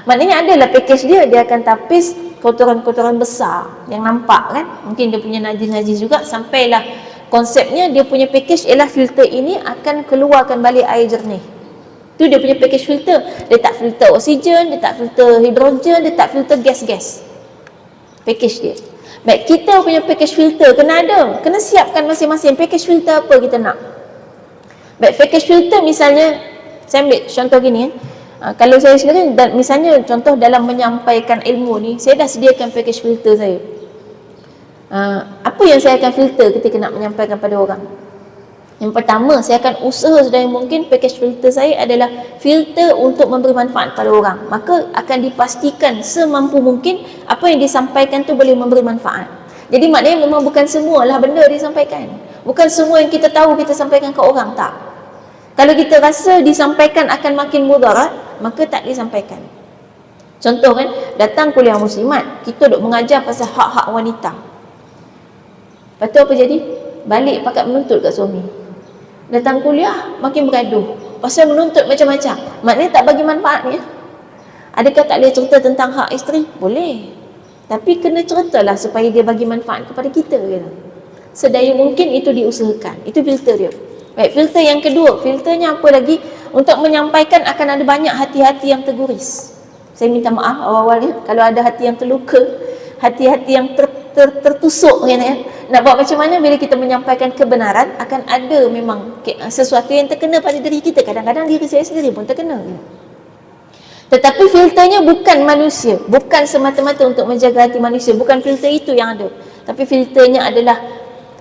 Maknanya adalah package dia akan tapis kotoran-kotoran besar yang nampak kan. Mungkin dia punya najis-najis juga. Sampailah konsepnya dia punya package ialah filter ini akan keluarkan balik air jernih. Tu dia punya package filter. Dia tak filter oksigen, dia tak filter hidrogen, dia tak filter gas-gas. Package dia. Baik, kita punya package filter kena ada. Kena siapkan masing-masing package filter apa kita nak. Baik, package filter misalnya, saya ambil contoh gini kan. Kalau saya sendiri, misalnya contoh dalam menyampaikan ilmu ni, saya dah sediakan package filter saya. Apa yang saya akan filter ketika nak menyampaikan pada orang? Yang pertama, saya akan usaha sedaya mungkin package filter saya adalah filter untuk memberi manfaat pada orang. Maka akan dipastikan semampu mungkin apa yang disampaikan tu boleh memberi manfaat. Jadi maknanya memang bukan semualah benda disampaikan. Bukan semua yang kita tahu kita sampaikan ke orang, tak. Kalau kita rasa disampaikan akan makin mudarat, maka tak disampaikan. Contoh kan, datang kuliah muslimat, kita duk mengajar pasal hak-hak wanita. Lepas tu apa jadi? Balik pakat menuntut kat suami. Datang kuliah, makin bergaduh pasal menuntut macam-macam. Maknanya tak bagi manfaat ni. Adakah tak boleh cerita tentang hak isteri? Boleh. Tapi kena ceritalah supaya dia bagi manfaat kepada kita. Sedaya mungkin itu diusahakan. Itu filter dia. Baik, filter yang kedua. Filternya apa lagi? Untuk menyampaikan akan ada banyak hati-hati yang terguris. Saya minta maaf awal-awalnya kalau ada hati yang terluka, hati-hati yang tertusuk kan, ya. Nak buat macam mana bila kita menyampaikan kebenaran, akan ada memang sesuatu yang terkena pada diri kita. Kadang-kadang diri saya sendiri pun terkena. Tetapi filternya bukan manusia, bukan semata-mata untuk menjaga hati manusia, bukan filter itu yang ada. Tapi filternya adalah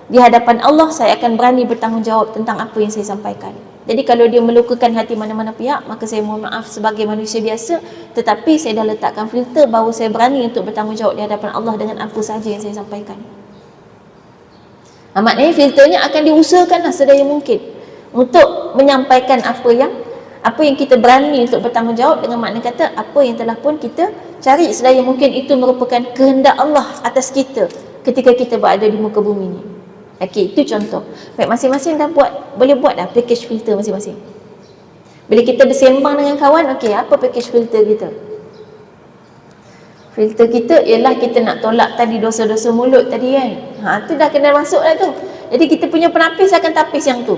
di hadapan Allah saya akan berani bertanggungjawab tentang apa yang saya sampaikan. Jadi kalau dia melukakan hati mana-mana pihak, maka saya mohon maaf sebagai manusia biasa, tetapi saya dah letakkan filter bahawa saya berani untuk bertanggungjawab di hadapan Allah dengan apa sahaja yang saya sampaikan. Maknanya filternya akan diusahakanlah sedaya mungkin untuk menyampaikan apa yang kita berani untuk bertanggungjawab, dengan makna kata apa yang telah pun kita cari sedaya mungkin itu merupakan kehendak Allah atas kita ketika kita berada di muka bumi ni. Okey, itu contoh. Baik, masing-masing dah boleh buat dah package filter masing-masing. Bila kita bersembang dengan kawan, okey, apa package filter kita? Filter kita ialah kita nak tolak tadi dosa-dosa mulut tadi kan. Tu dah kena masuk dah tu. Jadi kita punya penapis akan tapis yang tu.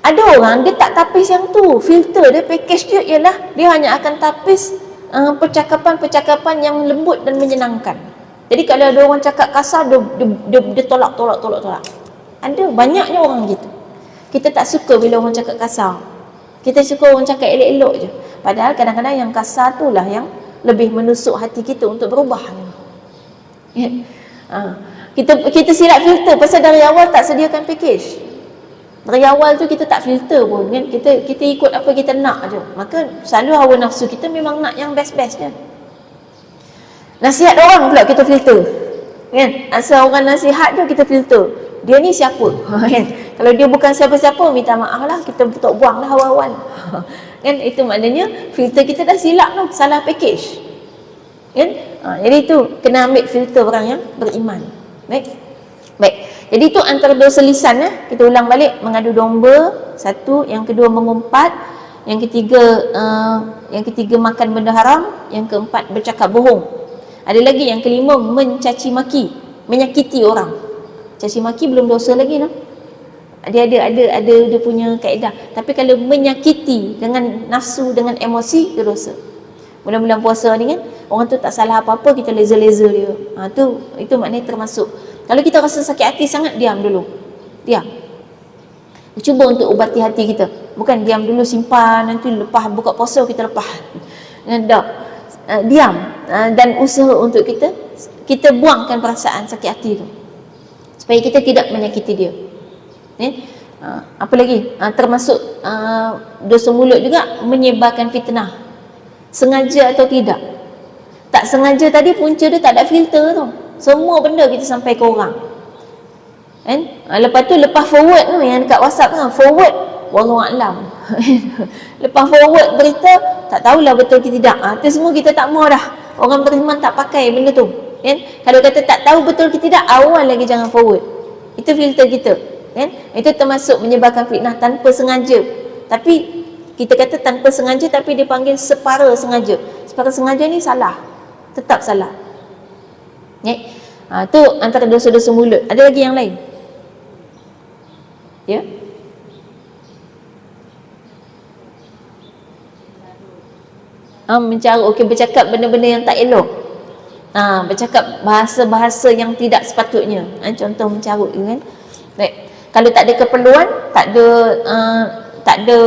Ada orang dia tak tapis yang tu. Filter dia, package dia ialah dia hanya akan tapis percakapan-percakapan yang lembut dan menyenangkan. Jadi kalau ada orang cakap kasar, dia tolak. Ada banyaknya orang gitu. Kita tak suka bila orang cakap kasar. Kita suka orang cakap elok-elok je. Padahal kadang-kadang yang kasar tu lah yang lebih menusuk hati kita untuk berubah. Ya. Kita silap filter pasal dari awal tak sediakan package. Dari awal tu kita tak filter pun kan. Kita ikut apa kita nak je. Maka selalu hawa nafsu kita memang nak yang best-best je. Nasihat orang pula kita filter. Kan? Asal orang nasihat je kita filter. Dia ni siapa? Kan? Kalau dia bukan siapa-siapa, minta maaf lah, kita tak buang lah awal-awal. Kan? Itu maknanya filter kita dah silap tu, salah package. Kan? Jadi itu kena ambil filter orang yang beriman. Baik. Jadi itu antara dosa lisan. Kita ulang balik, mengadu domba, satu. Yang kedua mengumpat. Yang ketiga makan benda haram. Yang keempat bercakap bohong. Ada lagi yang kelima, mencaci maki, menyakiti orang. Caci maki belum dosa lagi no. Dia punya kaedah. Tapi kalau menyakiti dengan nafsu, dengan emosi, itu dosa. Bulan-bulan puasa ni kan, orang tu tak salah apa-apa, kita laser-laser dia. Itu maknanya termasuk. Kalau kita rasa sakit hati sangat, diam dulu. Diam. Cuba untuk ubati hati kita. Bukan diam dulu, simpan, nanti lepas buka puasa kita lepas. Diam. Dan usaha untuk kita buangkan perasaan sakit hati tu, supaya kita tidak menyakiti dia. Apa lagi? Termasuk dosa mulut juga, menyebarkan fitnah, sengaja atau tidak. Tak sengaja tadi punca dia tak ada filter tu. Semua benda kita sampai ke orang. Lepas tu lepas forward tu, yang dekat WhatsApp tu, forward wallahu a'lam. Lepas forward berita, tak tahulah betul ke tidak. Tu semua kita tak mahu dah. Orang beriman tak pakai benda tu. Kalau kata tak tahu betul ke tidak, awal lagi jangan forward. Itu filter kita. Itu termasuk menyebarkan fitnah tanpa sengaja. Tapi kita kata tanpa sengaja, tapi dia panggil separa sengaja. Separa sengaja ni salah. Tetap salah. Tu antara dosa-dosa mulut. Ada lagi yang lain? Ya? Mencarut. Okey, bercakap benda-benda yang tak elok. Bercakap bahasa-bahasa yang tidak sepatutnya. Contoh mencarut kan. Baik. Kalau tak ada keperluan, tak ada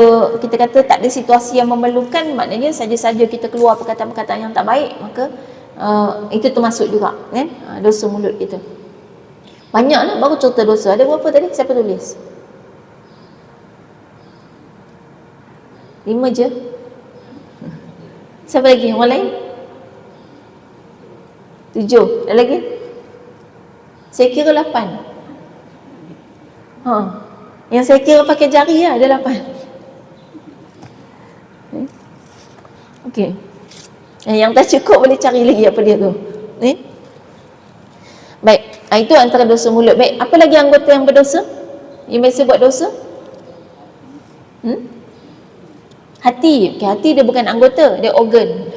kita kata tak ada situasi yang memerlukan, maknanya saja-saja kita keluar perkataan-perkataan yang tak baik, maka itu termasuk juga kan, dosa mulut kita. Banyaklah, baru cerita dosa. Ada berapa tadi? Siapa tulis? 5 je. Siapa lagi? Orang lain? 7. Ada lagi? Saya kira 8. Yang saya kira pakai jari lah, ada 8. Okey. Yang tak cukup boleh cari lagi apa dia tu. Baik, itu antara dosa mulut. Baik, apa lagi anggota yang berdosa? Yang biasa buat dosa? Hati. Okay, hati dia bukan anggota, dia organ.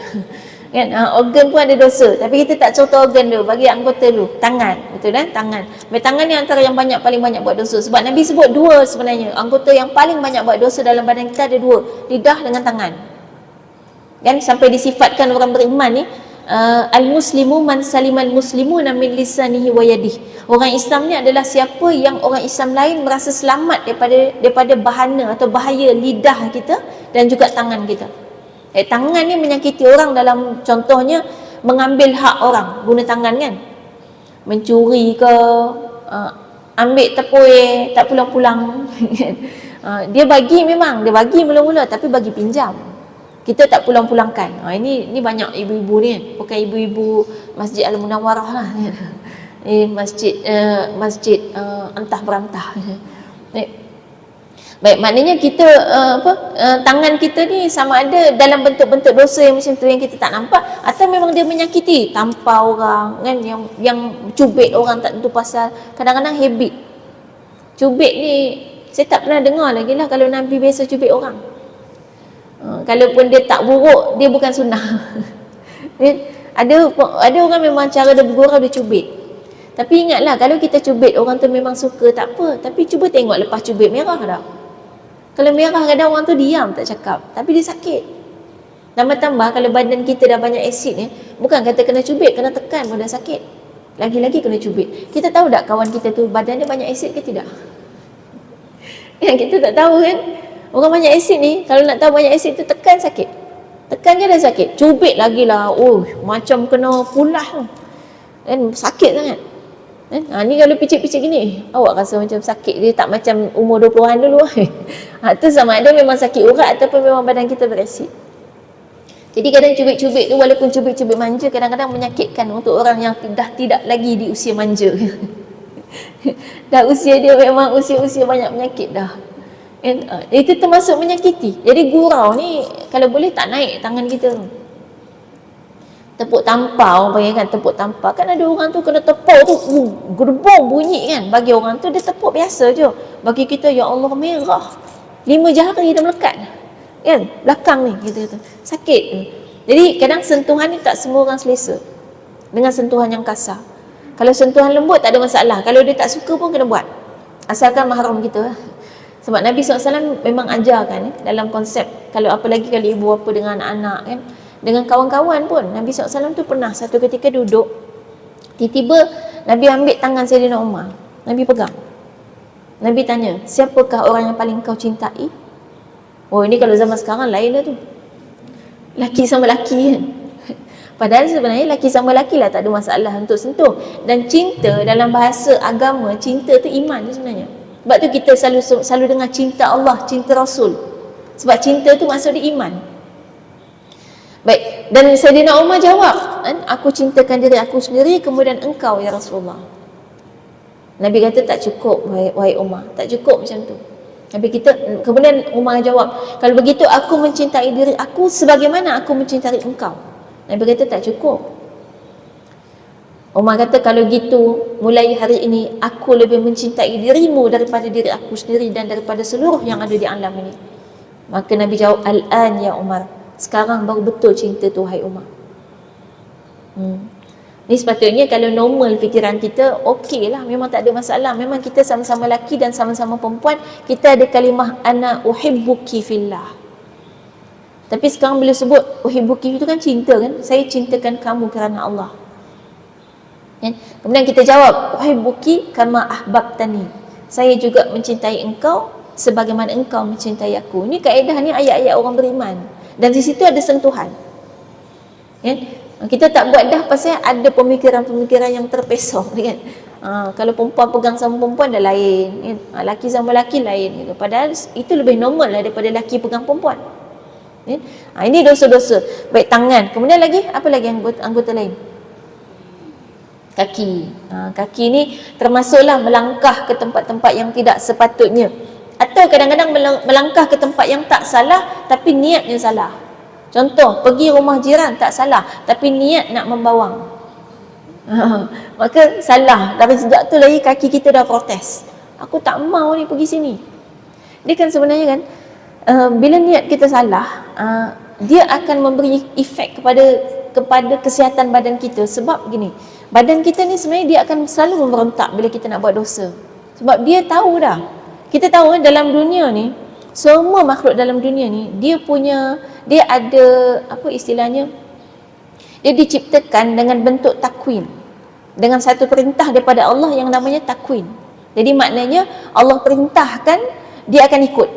Kan? Organ pun ada dosa. Tapi kita tak contoh organ dulu, bagi anggota dulu. Tangan, betul kan? Tangan. Baik, tangan ni antara yang paling banyak buat dosa. Sebab Nabi sebut dua sebenarnya. Anggota yang paling banyak buat dosa dalam badan kita ada dua. Lidah dengan tangan. Kan? Sampai disifatkan orang beriman ni, al-muslimu man salimal muslimuna min lisanihi wa yadihi. Orang Islam ni adalah siapa yang orang Islam lain merasa selamat daripada bahana atau bahaya lidah kita dan juga tangan kita. Tangan ni menyakiti orang dalam contohnya mengambil hak orang guna tangan kan. Mencuri ke, ambil tepoi tak pulang-pulang. Dia bagi mula-mula tapi bagi pinjam. Kita tak pulang-pulangkan. Ini banyak ibu-ibu ni kan. Bukan ibu-ibu Masjid Al-Munawwarah lah. Masjid entah berantah. Baik, maknanya kita tangan kita ni sama ada dalam bentuk-bentuk dosa yang macam tu yang kita tak nampak, atau memang dia menyakiti, tampar orang kan, yang cubit orang tak tentu pasal. Kadang-kadang habit. Cubit ni saya tak pernah dengar lagi lah kalau Nabi biasa cubit orang. Kalaupun dia tak buruk, dia bukan sunnah. Ada orang memang cara dia bergurau dia cubit. Tapi ingatlah, kalau kita cubit orang tu memang suka, tak apa. Tapi cuba tengok lepas cubit merah tak? Kalau merah kadang orang tu diam tak cakap, tapi dia sakit. Tambah-tambah kalau badan kita dah banyak asid ni, bukan kata kena cubit, kena tekan pun dah sakit. Lagi-lagi kena cubit. Kita tahu tak kawan kita tu badan dia banyak asid ke tidak? Yang kita tak tahu kan. Orang banyak asid ni, kalau nak tahu banyak asid tu tekan sakit. Tekan je dah sakit. Cubit lagi lah. Macam kena pulah tu. Kan sakit sangat. Ni kalau picit-picit gini, awak rasa macam sakit. Dia tak macam umur 20-an dulu. Tu sama ada memang sakit urat ataupun memang badan kita berasid. Jadi kadang cubit-cubit tu walaupun cubit-cubit manja, kadang-kadang menyakitkan untuk orang yang dah tidak lagi di usia manja. Dah usia dia memang usia-usia banyak penyakit dah. Itu termasuk menyakiti. Jadi gurau ni kalau boleh tak naik tangan kita tu. Tepuk tampar, orang panggil kan, tepuk tampar. Kan ada orang tu kena tepuk tu gerbong bunyi kan. Bagi orang tu dia tepuk biasa je. Bagi kita, ya Allah, merah 5 jari dah melekat kan, belakang ni kita sakit. Jadi kadang sentuhan ni tak semua orang selesa dengan sentuhan yang kasar. Kalau sentuhan lembut tak ada masalah. Kalau dia tak suka pun kena buat, asalkan mahram kita. Sebab Nabi SAW memang ajarkan dalam konsep, kalau apa lagi kalau ibu bapa dengan anak kan, dengan kawan-kawan pun. Nabi SAW tu pernah satu ketika duduk, tiba-tiba Nabi ambil tangan Sayyidina Umar, Nabi pegang. Nabi tanya, siapakah orang yang paling kau cintai? Ini kalau zaman sekarang lain lah tu, laki sama laki kan. Padahal sebenarnya laki sama laki lah tak ada masalah untuk sentuh. Dan cinta dalam bahasa agama, cinta tu iman tu sebenarnya. Sebab tu kita selalu dengar cinta Allah, cinta Rasul. Sebab cinta tu maksud dia iman. Baik, dan Sayyidina Umar jawab, aku cintakan diri aku sendiri, kemudian engkau ya Rasulullah. Nabi kata tak cukup wahai Umar, tak cukup macam tu. Kemudian Umar jawab, kalau begitu aku mencintai diri aku sebagaimana aku mencintai engkau. Nabi kata tak cukup. Umar kata, kalau gitu mulai hari ini aku lebih mencintai dirimu daripada diri aku sendiri dan daripada seluruh yang ada di alam ini. Maka Nabi jawab, al-an ya Umar, sekarang baru betul cinta tu hai Umar. Ni sepatutnya kalau normal fikiran kita, okey lah, memang tak ada masalah. Memang kita sama-sama lelaki dan sama-sama perempuan, kita ada kalimah ana uhibbuki fillah. Tapi sekarang bila sebut uhibbuki itu kan cinta kan, saya cintakan kamu kerana Allah. Kemudian kita jawab, uhibbuki kama ahbabtani, saya juga mencintai engkau sebagaimana engkau mencintai aku. Ini kaedah ni ayat-ayat orang beriman. Dan di situ ada sentuhan. Kita tak buat dah pasal ada pemikiran-pemikiran yang terpesong kan. Kalau perempuan pegang sama perempuan dah lain kan? Laki sama laki lain gitu. Padahal itu lebih normal lah daripada laki pegang perempuan. Ini dosa-dosa. Baik, tangan. Kemudian lagi, apa lagi anggota lain? Kaki. Kaki ni termasuklah melangkah ke tempat-tempat yang tidak sepatutnya. Atau kadang-kadang melangkah ke tempat yang tak salah tapi niatnya salah. Contoh, pergi rumah jiran tak salah, tapi niat nak membawang. Maka salah. Dari sejak tu lagi kaki kita dah protes. Aku tak mau ni pergi sini. Dia kan sebenarnya kan, bila niat kita salah, dia akan memberi efek kepada kesihatan badan kita. Sebab gini, badan kita ni sebenarnya dia akan selalu memberontak bila kita nak buat dosa. Sebab dia tahu dah. Kita tahu dalam dunia ni, semua makhluk dalam dunia ni, dia ada, apa istilahnya, dia diciptakan dengan bentuk takwin, dengan satu perintah daripada Allah yang namanya takwin. Jadi maknanya Allah perintahkan, dia akan ikut.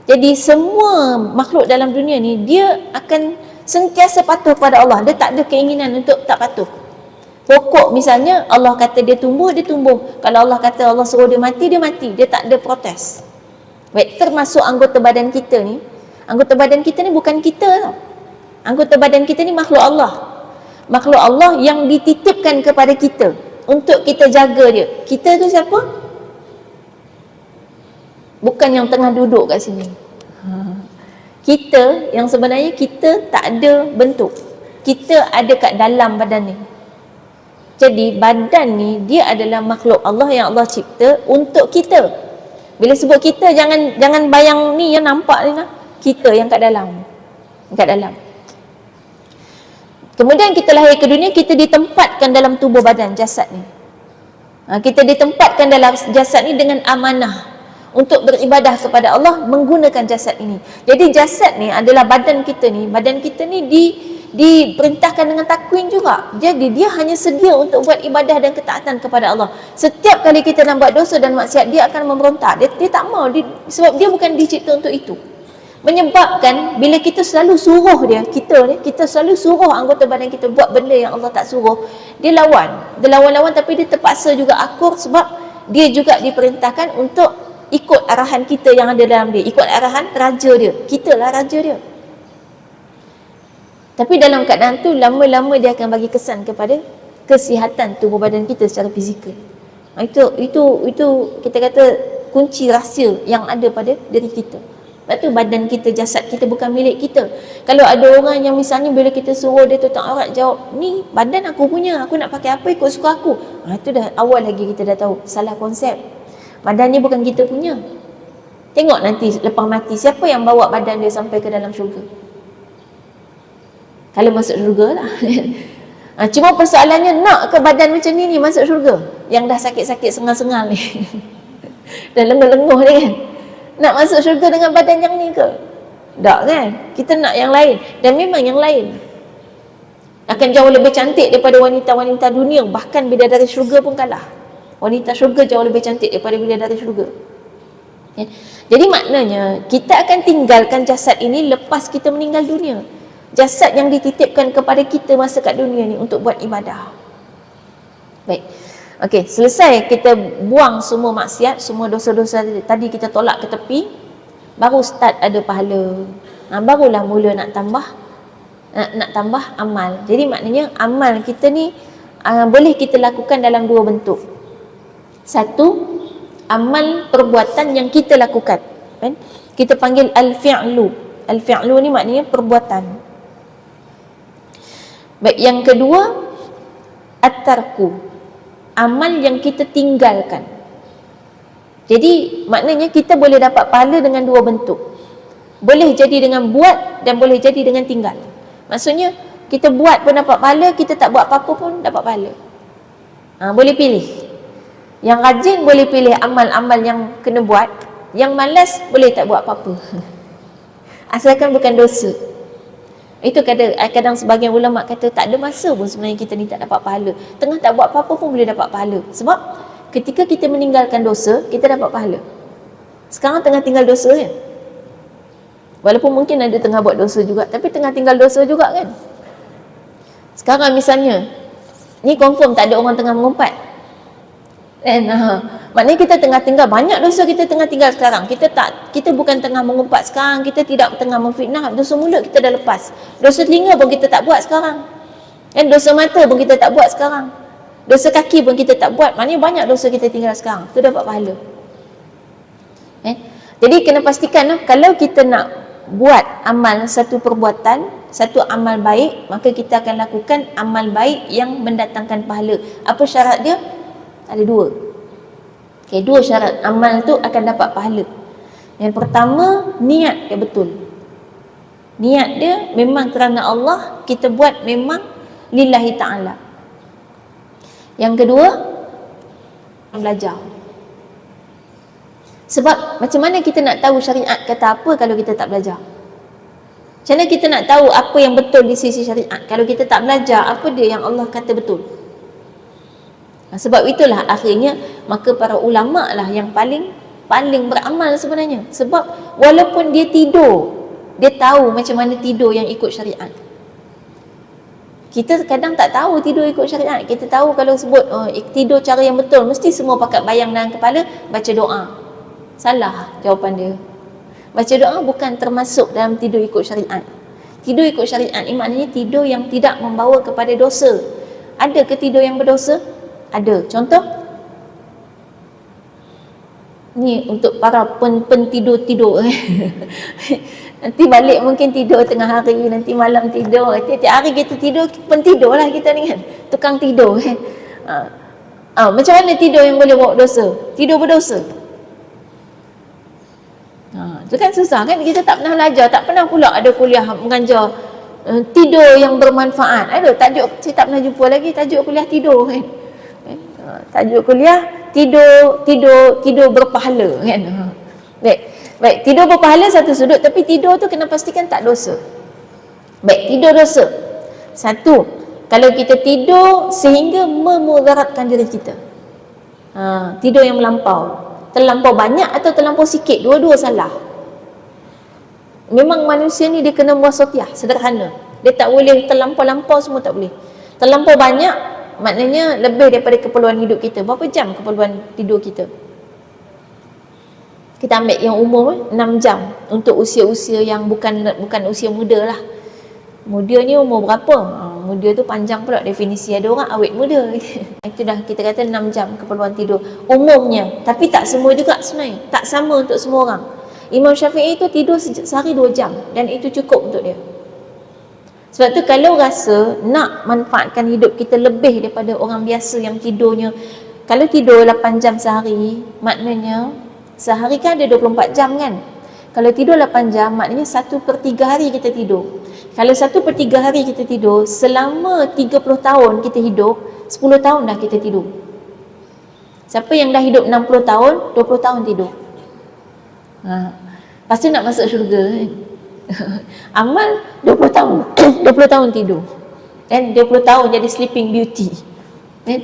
Jadi semua makhluk dalam dunia ni, dia akan sentiasa patuh kepada Allah. Dia tak ada keinginan untuk tak patuh. Pokok misalnya, Allah kata dia tumbuh, dia tumbuh. Kalau Allah kata Allah suruh dia mati, dia mati. Dia tak ada protes. Baik, termasuk anggota badan kita ni. Anggota badan kita ni bukan kita tau. Anggota badan kita ni makhluk Allah. Makhluk Allah yang dititipkan kepada kita untuk kita jaga dia. Kita tu siapa? Bukan yang tengah duduk kat sini. Kita yang sebenarnya kita tak ada bentuk. Kita ada kat dalam badan ni. Jadi badan ni dia adalah makhluk Allah yang Allah cipta untuk kita. Bila sebut kita, jangan bayang ni yang nampak ni lah. Kita yang kat dalam. Kat dalam. Kemudian kita lahir ke dunia, kita ditempatkan dalam tubuh badan, jasad ni. Kita ditempatkan dalam jasad ni dengan amanah untuk beribadah kepada Allah menggunakan jasad ini. Jadi jasad ni adalah badan kita ni. Badan kita ni diperintahkan dengan takwin juga. Jadi dia hanya sedia untuk buat ibadah dan ketaatan kepada Allah. Setiap kali kita nak buat dosa dan maksiat, dia akan memberontak. Dia tak mau, sebab dia bukan dicipta untuk itu. Menyebabkan bila kita selalu suruh kita selalu suruh anggota badan kita buat benda yang Allah tak suruh, dia lawan. Dia lawan-lawan, tapi dia terpaksa juga akur sebab dia juga diperintahkan untuk ikut arahan kita yang ada dalam dia, ikut arahan raja dia. Kita lah raja dia. Tapi dalam keadaan tu, lama-lama dia akan bagi kesan kepada kesihatan tubuh badan kita secara fizikal. Itu kita kata kunci rahsia yang ada pada diri kita. Sebab tu badan kita, jasad kita bukan milik kita. Kalau ada orang yang misalnya bila kita suruh dia tutup aurat, jawab, ni badan aku punya, aku nak pakai apa ikut suka aku. Itu dah awal lagi kita dah tahu, salah konsep. Badan ni bukan kita punya. Tengok nanti lepas mati, siapa yang bawa badan dia sampai ke dalam syurga? Kalau masuk syurga lah. Cuma persoalannya, nak ke badan macam ni masuk syurga? Yang dah sakit-sakit sengal-sengal ni. Dah lenguh-lenguh ni kan? Nak masuk syurga dengan badan yang ni ke? Tak kan? Kita nak yang lain. Dan memang yang lain akan jauh lebih cantik daripada wanita-wanita dunia. Bahkan bidadari syurga pun kalah. Wanita syurga jauh lebih cantik daripada bidadari syurga. Jadi maknanya, kita akan tinggalkan jasad ini lepas kita meninggal dunia. Jasad yang dititipkan kepada kita masa kat dunia ni untuk buat ibadah. Baik. Okey, selesai kita buang semua maksiat, semua dosa-dosa tadi kita tolak ke tepi, baru start ada pahala. Barulah mula nak tambah amal. Jadi maknanya amal kita ni boleh kita lakukan dalam dua bentuk. Satu, amal perbuatan yang kita lakukan. Kan? Kita panggil al-fi'lu. Al-fi'lu ni maknanya perbuatan. Baik, yang kedua, at-tarku, amal yang kita tinggalkan. Jadi maknanya kita boleh dapat pahala dengan dua bentuk. Boleh jadi dengan buat dan boleh jadi dengan tinggal. Maksudnya kita buat pun dapat pahala, kita tak buat apa-apa pun dapat pahala. Boleh pilih. Yang rajin boleh pilih amal-amal yang kena buat, yang malas boleh tak buat apa-apa. Asalkan bukan dosa. Itu kadang sebagian ulama kata tak ada masa pun sebenarnya kita ni tak dapat pahala. Tengah tak buat apa-apa pun boleh dapat pahala. Sebab ketika kita meninggalkan dosa, kita dapat pahala. Sekarang tengah tinggal dosa kan? Walaupun mungkin ada tengah buat dosa juga, tapi tengah tinggal dosa juga kan? Sekarang misalnya, ni confirm tak ada orang tengah mengumpat. Maknanya kita tengah tinggal banyak dosa, kita tengah tinggal sekarang. Kita bukan tengah mengumpat sekarang, kita tidak tengah memfitnah. Dosa mulut kita dah lepas. Dosa telinga pun kita tak buat sekarang. Dosa mata pun kita tak buat sekarang. Dosa kaki pun kita tak buat. Maknanya banyak dosa kita tinggal sekarang. Tu dapat pahala. Jadi kena pastikan kalau kita nak buat amal satu perbuatan, satu amal baik, maka kita akan lakukan amal baik yang mendatangkan pahala. Apa syarat dia? Ada dua. Okay, dua syarat amal tu akan dapat pahala. Yang pertama, niat dia betul. Niat dia memang kerana Allah, kita buat memang lillahi ta'ala. Yang kedua, belajar. Sebab macam mana kita nak tahu syariat kata apa kalau kita tak belajar? Macam mana kita nak tahu apa yang betul di sisi syariat kalau kita tak belajar apa dia yang Allah kata betul? Sebab itulah akhirnya maka para ulama lah yang paling beramal sebenarnya. Sebab walaupun dia tidur, dia tahu macam mana tidur yang ikut syariat. Kita kadang tak tahu tidur ikut syariat. Kita tahu kalau sebut tidur cara yang betul, mesti semua pakat bayang dalam kepala, baca doa. Salah jawapan dia. Baca doa bukan termasuk dalam tidur ikut syariat. Tidur ikut syariat ini maknanya tidur yang tidak membawa kepada dosa. Ada ke tidur yang berdosa? Ada. Contoh? Ni untuk para pentidur-tidur. Nanti balik mungkin tidur tengah hari, nanti malam tidur. Tiap hari kita tidur, pentidur lah kita ni kan. Tukang tidur kan. Macam mana tidur yang boleh bawa dosa? Tidur berdosa. Itu kan susah kan, kita tak pernah belajar, tak pernah pula ada kuliah mengajar tidur yang bermanfaat. Aduh, tajuk saya tak pernah jumpa lagi tajuk kuliah tidur kan. Tajuk kuliah tidur berpahala kan. Baik, tidur berpahala satu sudut, tapi tidur tu kena pastikan tak dosa. Baik, tidur dosa. Satu, kalau kita tidur sehingga memudaratkan diri kita. Tidur yang melampau, terlampau banyak atau terlampau sikit, dua-dua salah. Memang manusia ni dia kena muasatiah, sederhana. Dia tak boleh terlampau-lampau, semua tak boleh. Terlampau banyak maknanya lebih daripada keperluan hidup kita. Berapa jam keperluan tidur kita? Kita ambil yang umum 6 jam untuk usia-usia yang bukan usia muda lah. Muda ni umur berapa? Muda tu panjang pula definisi. Ada orang awet muda. Itu dah kita kata 6 jam keperluan tidur umumnya. Tapi tak semua juga sebenarnya. Tak sama untuk semua orang. Imam Syafi'i tu tidur sehari 2 jam dan itu cukup untuk dia. Sebab tu kalau rasa nak manfaatkan hidup kita lebih daripada orang biasa yang tidurnya, kalau tidur 8 jam sehari, maknanya sehari kan ada 24 jam kan. Kalau tidur 8 jam, maknanya 1/3 hari kita tidur. Kalau 1/3 hari kita tidur, selama 30 tahun kita hidup, 10 tahun dah kita tidur. Siapa yang dah hidup 60 tahun, 20 tahun tidur. Lepas tu nak masuk syurga kan. Amal 20 tahun 20 tahun tidur. Dan 20 tahun jadi sleeping beauty kan.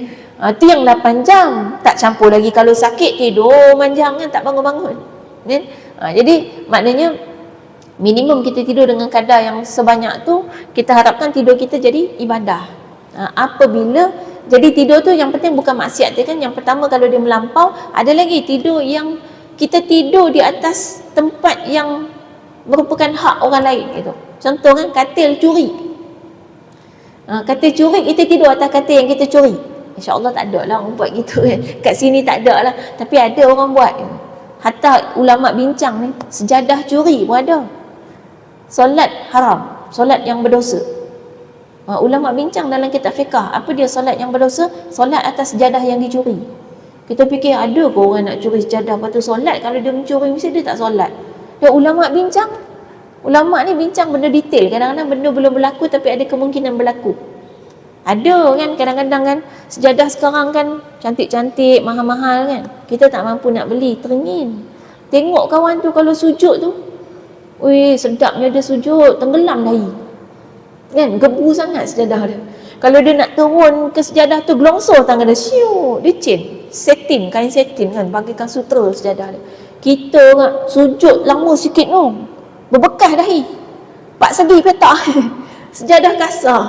Itu yang 8 jam. Tak campur lagi kalau sakit tidur manjang kan, tak bangun-bangun kan. Jadi maknanya minimum kita tidur dengan kadar yang sebanyak tu, kita harapkan tidur kita jadi ibadah. Apabila jadi tidur tu yang penting bukan maksiat dia kan. Yang pertama kalau dia melampau, ada lagi tidur yang kita tidur di atas tempat yang merupakan hak orang lain gitu. Contoh kan katil curi. Katil curi, kita tidur atas katil yang kita curi. InsyaAllah tak ada lah orang buat gitu kan. Kat sini tak ada lah, tapi ada orang buat. Hatta ulama bincang ni, sejadah curi pun ada. Solat haram, solat yang berdosa. Ulama bincang dalam kitab fiqah, apa dia solat yang berdosa? Solat atas sejadah yang dicuri. Kita fikir ada ke orang nak curi sejadah lepas tu solat? Kalau dia mencuri mesti dia tak solat. Dan ulama bincang. Ulama ni bincang benda detail. Kadang-kadang benda belum berlaku tapi ada kemungkinan berlaku. Ada kan kadang-kadang kan sejadah sekarang kan cantik-cantik, mahal-mahal kan. Kita tak mampu nak beli, teringin. Tengok kawan tu kalau sujud tu, weh sedapnya dia sujud, tenggelam dahi. Kan gebu sangat sejadah dia. Kalau dia nak turun ke sejadah tu, gelongsor tangan dia, syuk, dia chain, setin, kain setin kan, bagikan sutera sejadah dia. Kita kan sujud lama sikit tu, berbekas dahi, 4 segi petak. Sejadah kasar.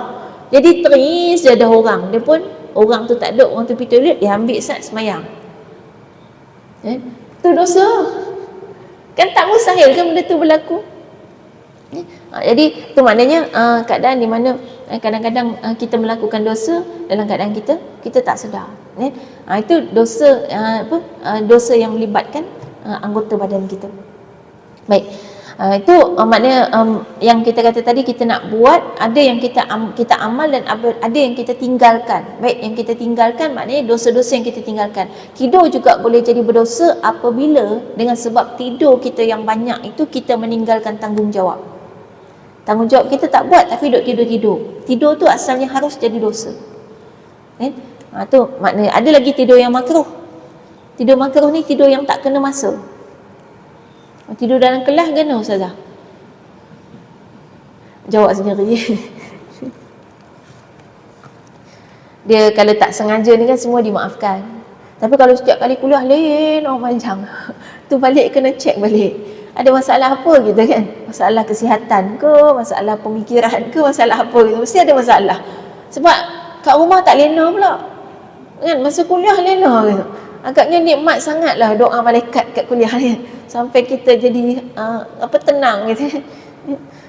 Jadi teris sejadah orang, dia pun orang tu tak ada, orang tu pergi toilet, dia ambil sat semayang. Tu dosa. Kan tak mustahil kan benda tu berlaku. Jadi tu maknanya keadaan di mana kadang-kadang kita melakukan dosa dalam keadaan kita tak sedar. Itu dosa dosa yang melibatkan anggota badan kita. Baik. Itu maknanya yang kita kata tadi, kita nak buat, ada yang kita amal dan ada yang kita tinggalkan. Baik, yang kita tinggalkan maknanya dosa-dosa yang kita tinggalkan. Tidur juga boleh jadi berdosa apabila dengan sebab tidur kita yang banyak itu kita meninggalkan tanggungjawab. Tanggungjawab kita tak buat tapi duduk tidur-tidur. Tidur tu asalnya harus jadi dosa. Kan? Tu maknanya ada lagi tidur yang makruh. Tidur makruh ni tidur yang tak kena masa. Tidur dalam kelas kena ustazah? Jawab sendiri. Dia kalau tak sengaja ni kan semua dimaafkan. Tapi kalau setiap kali kuliah lain panjang, tu balik kena check balik. Ada masalah apa gitu kan? Masalah kesihatan ke, masalah pemikiran ke, masalah apa gitu. Mesti ada masalah. Sebab kat rumah tak lena pula. Kan masa kuliah lena gitu. Agaknya nikmat sangatlah doa malaikat kat kuliah ni. Sampai kita jadi tenang gitu.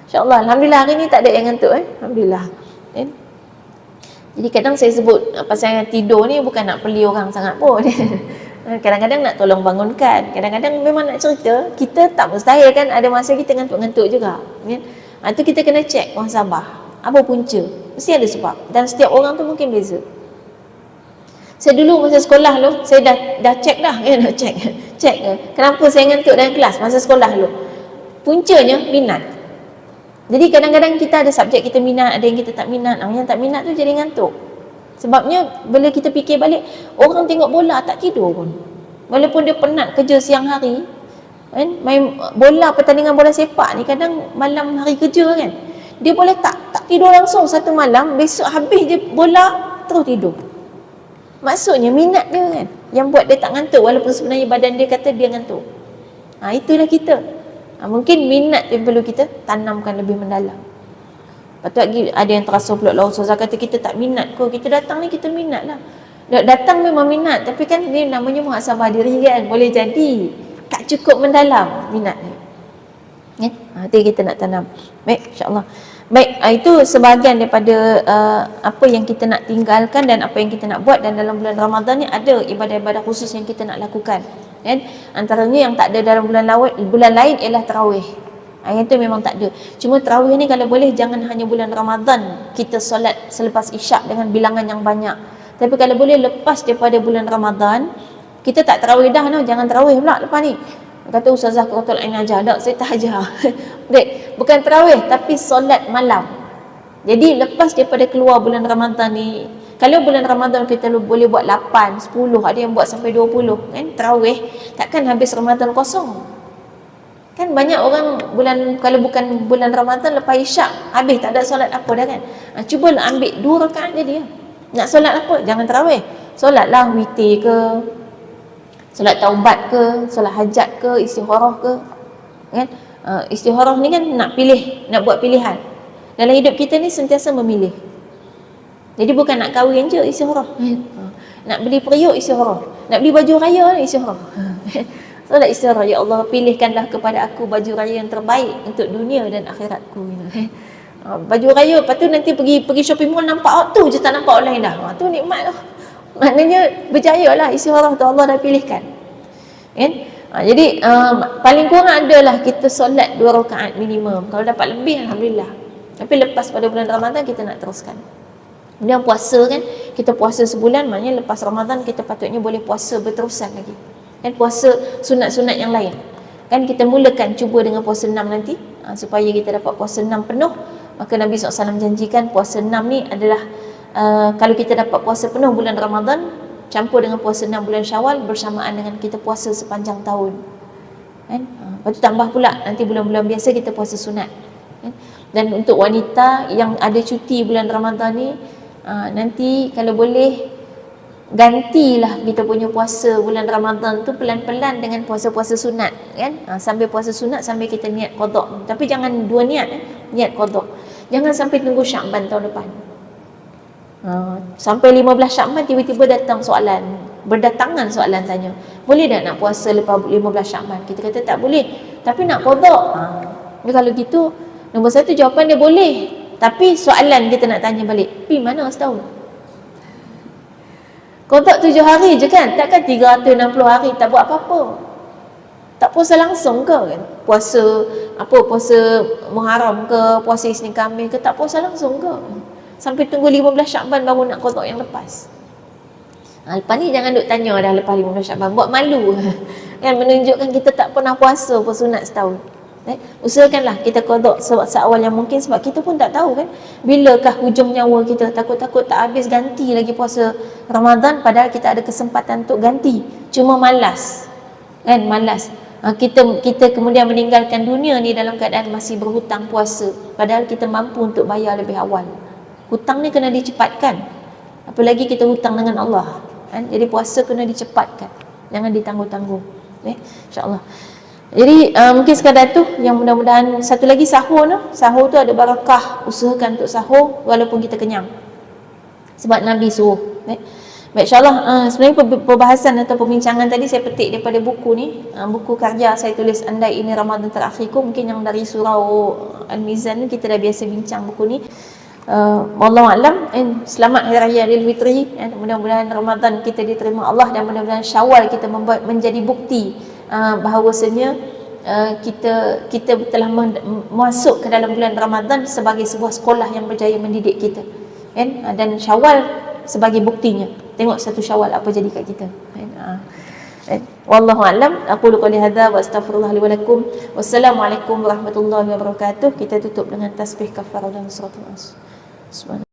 InsyaAllah. Alhamdulillah hari ni tak ada yang ngantuk Alhamdulillah. Jadi kadang saya sebut pasal tidur ni bukan nak peli orang sangat pun. Kadang-kadang nak tolong bangunkan. Kadang-kadang memang nak cerita. Kita tak mustahil kan, ada masa kita ngantuk-ngantuk juga. Itu kita kena check muhasabah. Apa punca? Mesti ada sebab. Dan setiap orang tu mungkin beza. Saya dulu masa sekolah dulu, saya dah check dah. Dah check. Kenapa saya ngantuk dalam kelas masa sekolah dulu? Puncanya minat. Jadi kadang-kadang kita ada subjek kita minat, ada yang kita tak minat. Yang tak minat tu jadi ngantuk. Sebabnya bila kita fikir balik, orang tengok bola tak tidur pun. Walaupun dia penat kerja siang hari, kan? Main bola, pertandingan bola sepak ni kadang malam hari kerja kan. Dia boleh tak tidur langsung satu malam, besok habis je bola terus tidur. Maksudnya minat dia kan yang buat dia tak ngantuk, walaupun sebenarnya badan dia kata dia ngantuk. Itulah kita. Mungkin minat yang perlu kita tanamkan lebih mendalam. Lepas tu ada yang terasa pula lah, Ustazah kata kita tak minat kot. Kita datang ni kita minat lah. Datang memang minat, tapi kan dia namanya muhasabah diri kan. Boleh jadi tak cukup mendalam minat ni. Itu kita nak tanam. Baik, insyaAllah. Baik, itu sebahagian daripada apa yang kita nak tinggalkan dan apa yang kita nak buat. Dan dalam bulan Ramadan ni ada ibadah-ibadah khusus yang kita nak lakukan, kan? Antaranya yang tak ada dalam bulan lain ialah tarawih. Yang itu memang tak ada. Cuma tarawih ni kalau boleh jangan hanya bulan Ramadan kita solat selepas isyak dengan bilangan yang banyak. Tapi kalau boleh lepas daripada bulan Ramadan, kita tak tarawih dah, jangan tarawih pula lepas ni. Kata Ustazah Qurratul Ain ajar. Tak, saya tak ajar. Baik, bukan tarawih tapi solat malam. Jadi lepas daripada keluar bulan Ramadan ni, kalau bulan Ramadan kita boleh buat 8, 10, ada yang buat sampai 20 kan tarawih, takkan habis Ramadan kosong. Kan banyak orang kalau bukan bulan Ramadan lepas isyak habis tak ada solat apa dah kan. Cubalah ambil 2 rakaat jadi. Nak solat apa? Jangan tarawih. Solatlah witir ke, solat taubat ke, solat hajat ke, istikharah ke, kan? Istikharah ni kan nak buat pilihan. Dalam hidup kita ni sentiasa memilih. Jadi bukan nak kahwin je istikharah. Nak beli periuk istikharah. Nak beli baju raya istikharah. Solat istikharah, ya Allah pilihkanlah kepada aku baju raya yang terbaik untuk dunia dan akhiratku. Baju raya, lepas tu nanti pergi shopping mall nampak tu je, tak nampak orang lain dah. Tu nikmat tu. Maknanya berjaya lah istikharah tu, Allah dah pilihkan kan? Jadi paling kurang adalah kita solat 2 rakaat minimum. Kalau dapat lebih Alhamdulillah. Tapi lepas pada bulan Ramadan kita nak teruskan. Kemudian puasa kan, kita puasa sebulan, maknanya lepas Ramadan kita patutnya boleh puasa berterusan lagi kan, puasa sunat-sunat yang lain kan. Kita mulakan cuba dengan puasa 6 nanti, supaya kita dapat puasa 6 penuh. Maka Nabi SAW janjikan puasa 6 ni adalah kalau kita dapat puasa penuh bulan Ramadan campur dengan puasa 6 bulan Syawal bersamaan dengan kita puasa sepanjang tahun kan. Lepas tu tambah pula nanti bulan-bulan biasa kita puasa sunat kan? Dan untuk wanita yang ada cuti bulan Ramadan ni, nanti kalau boleh gantilah kita punya puasa bulan Ramadan tu pelan-pelan dengan puasa-puasa sunat kan. Sambil puasa sunat sambil kita niat qada. Tapi jangan 2 niat niat qada. Jangan sampai tunggu Syakban tahun depan. Sampai 15 Syakban tiba-tiba datang soalan, berdatangan soalan tanya, boleh tak nak puasa lepas 15 Syakban? Kita kata tak boleh, tapi nak qada. Kalau gitu nombor 1 jawapan dia boleh, tapi soalan kita nak tanya balik, pergi mana setahun? Qada 7 hari je kan, takkan 360 hari tak buat apa-apa. Tak puasa langsung ke kan? Puasa apa puasa Muharram ke, puasa Isnin Khamis ke, tak puasa langsung ke. Sampai tunggu 15 Syakban baru nak qada yang lepas. Lepas ni jangan duk tanya dah lepas 15 Syakban, buat malu. Kan menunjukkan kita tak pernah puasa pun sunat setahun. Usahakanlah kita qada seawal yang mungkin, sebab kita pun tak tahu kan bilakah hujung nyawa kita. Takut-takut tak habis ganti lagi puasa Ramadan, padahal kita ada kesempatan untuk ganti, cuma malas. Kan malas. Kita kemudian meninggalkan dunia ni dalam keadaan masih berhutang puasa, padahal kita mampu untuk bayar lebih awal. Hutang ni kena dicepatkan, apalagi kita hutang dengan Allah kan? Jadi puasa kena dicepatkan, jangan ditangguh-tangguh. InsyaAllah. Jadi mungkin sekadar tu. Yang mudah-mudahan satu lagi sahur tu. Sahur tu ada barakah. Usahakan untuk sahur walaupun kita kenyang, sebab Nabi suruh. Baik, insyaAllah sebenarnya perbahasan atau perbincangan tadi saya petik daripada buku ni, buku karya saya tulis Andai Ini Ramadan Terakhirku. Mungkin yang dari surau Al-Mizan ni kita dah biasa bincang buku ni. Wallahualam. Selamat Hari Raya Aidilfitri. Mudah-mudahan Ramadan kita diterima Allah, dan mudah-mudahan Syawal kita menjadi bukti bahawasanya kita telah masuk ke dalam bulan Ramadan sebagai sebuah sekolah yang berjaya mendidik kita, kan? Dan Syawal sebagai buktinya. Tengok satu Syawal apa jadi kat kita, kan? Wallahu a'lam. Aqulu qouli hadza wa astaghfirullah li wa lakum. Wassalamualaikum warahmatullahi wabarakatuh. Kita tutup dengan tasbih kafarah dan suratul As. Subhanallah.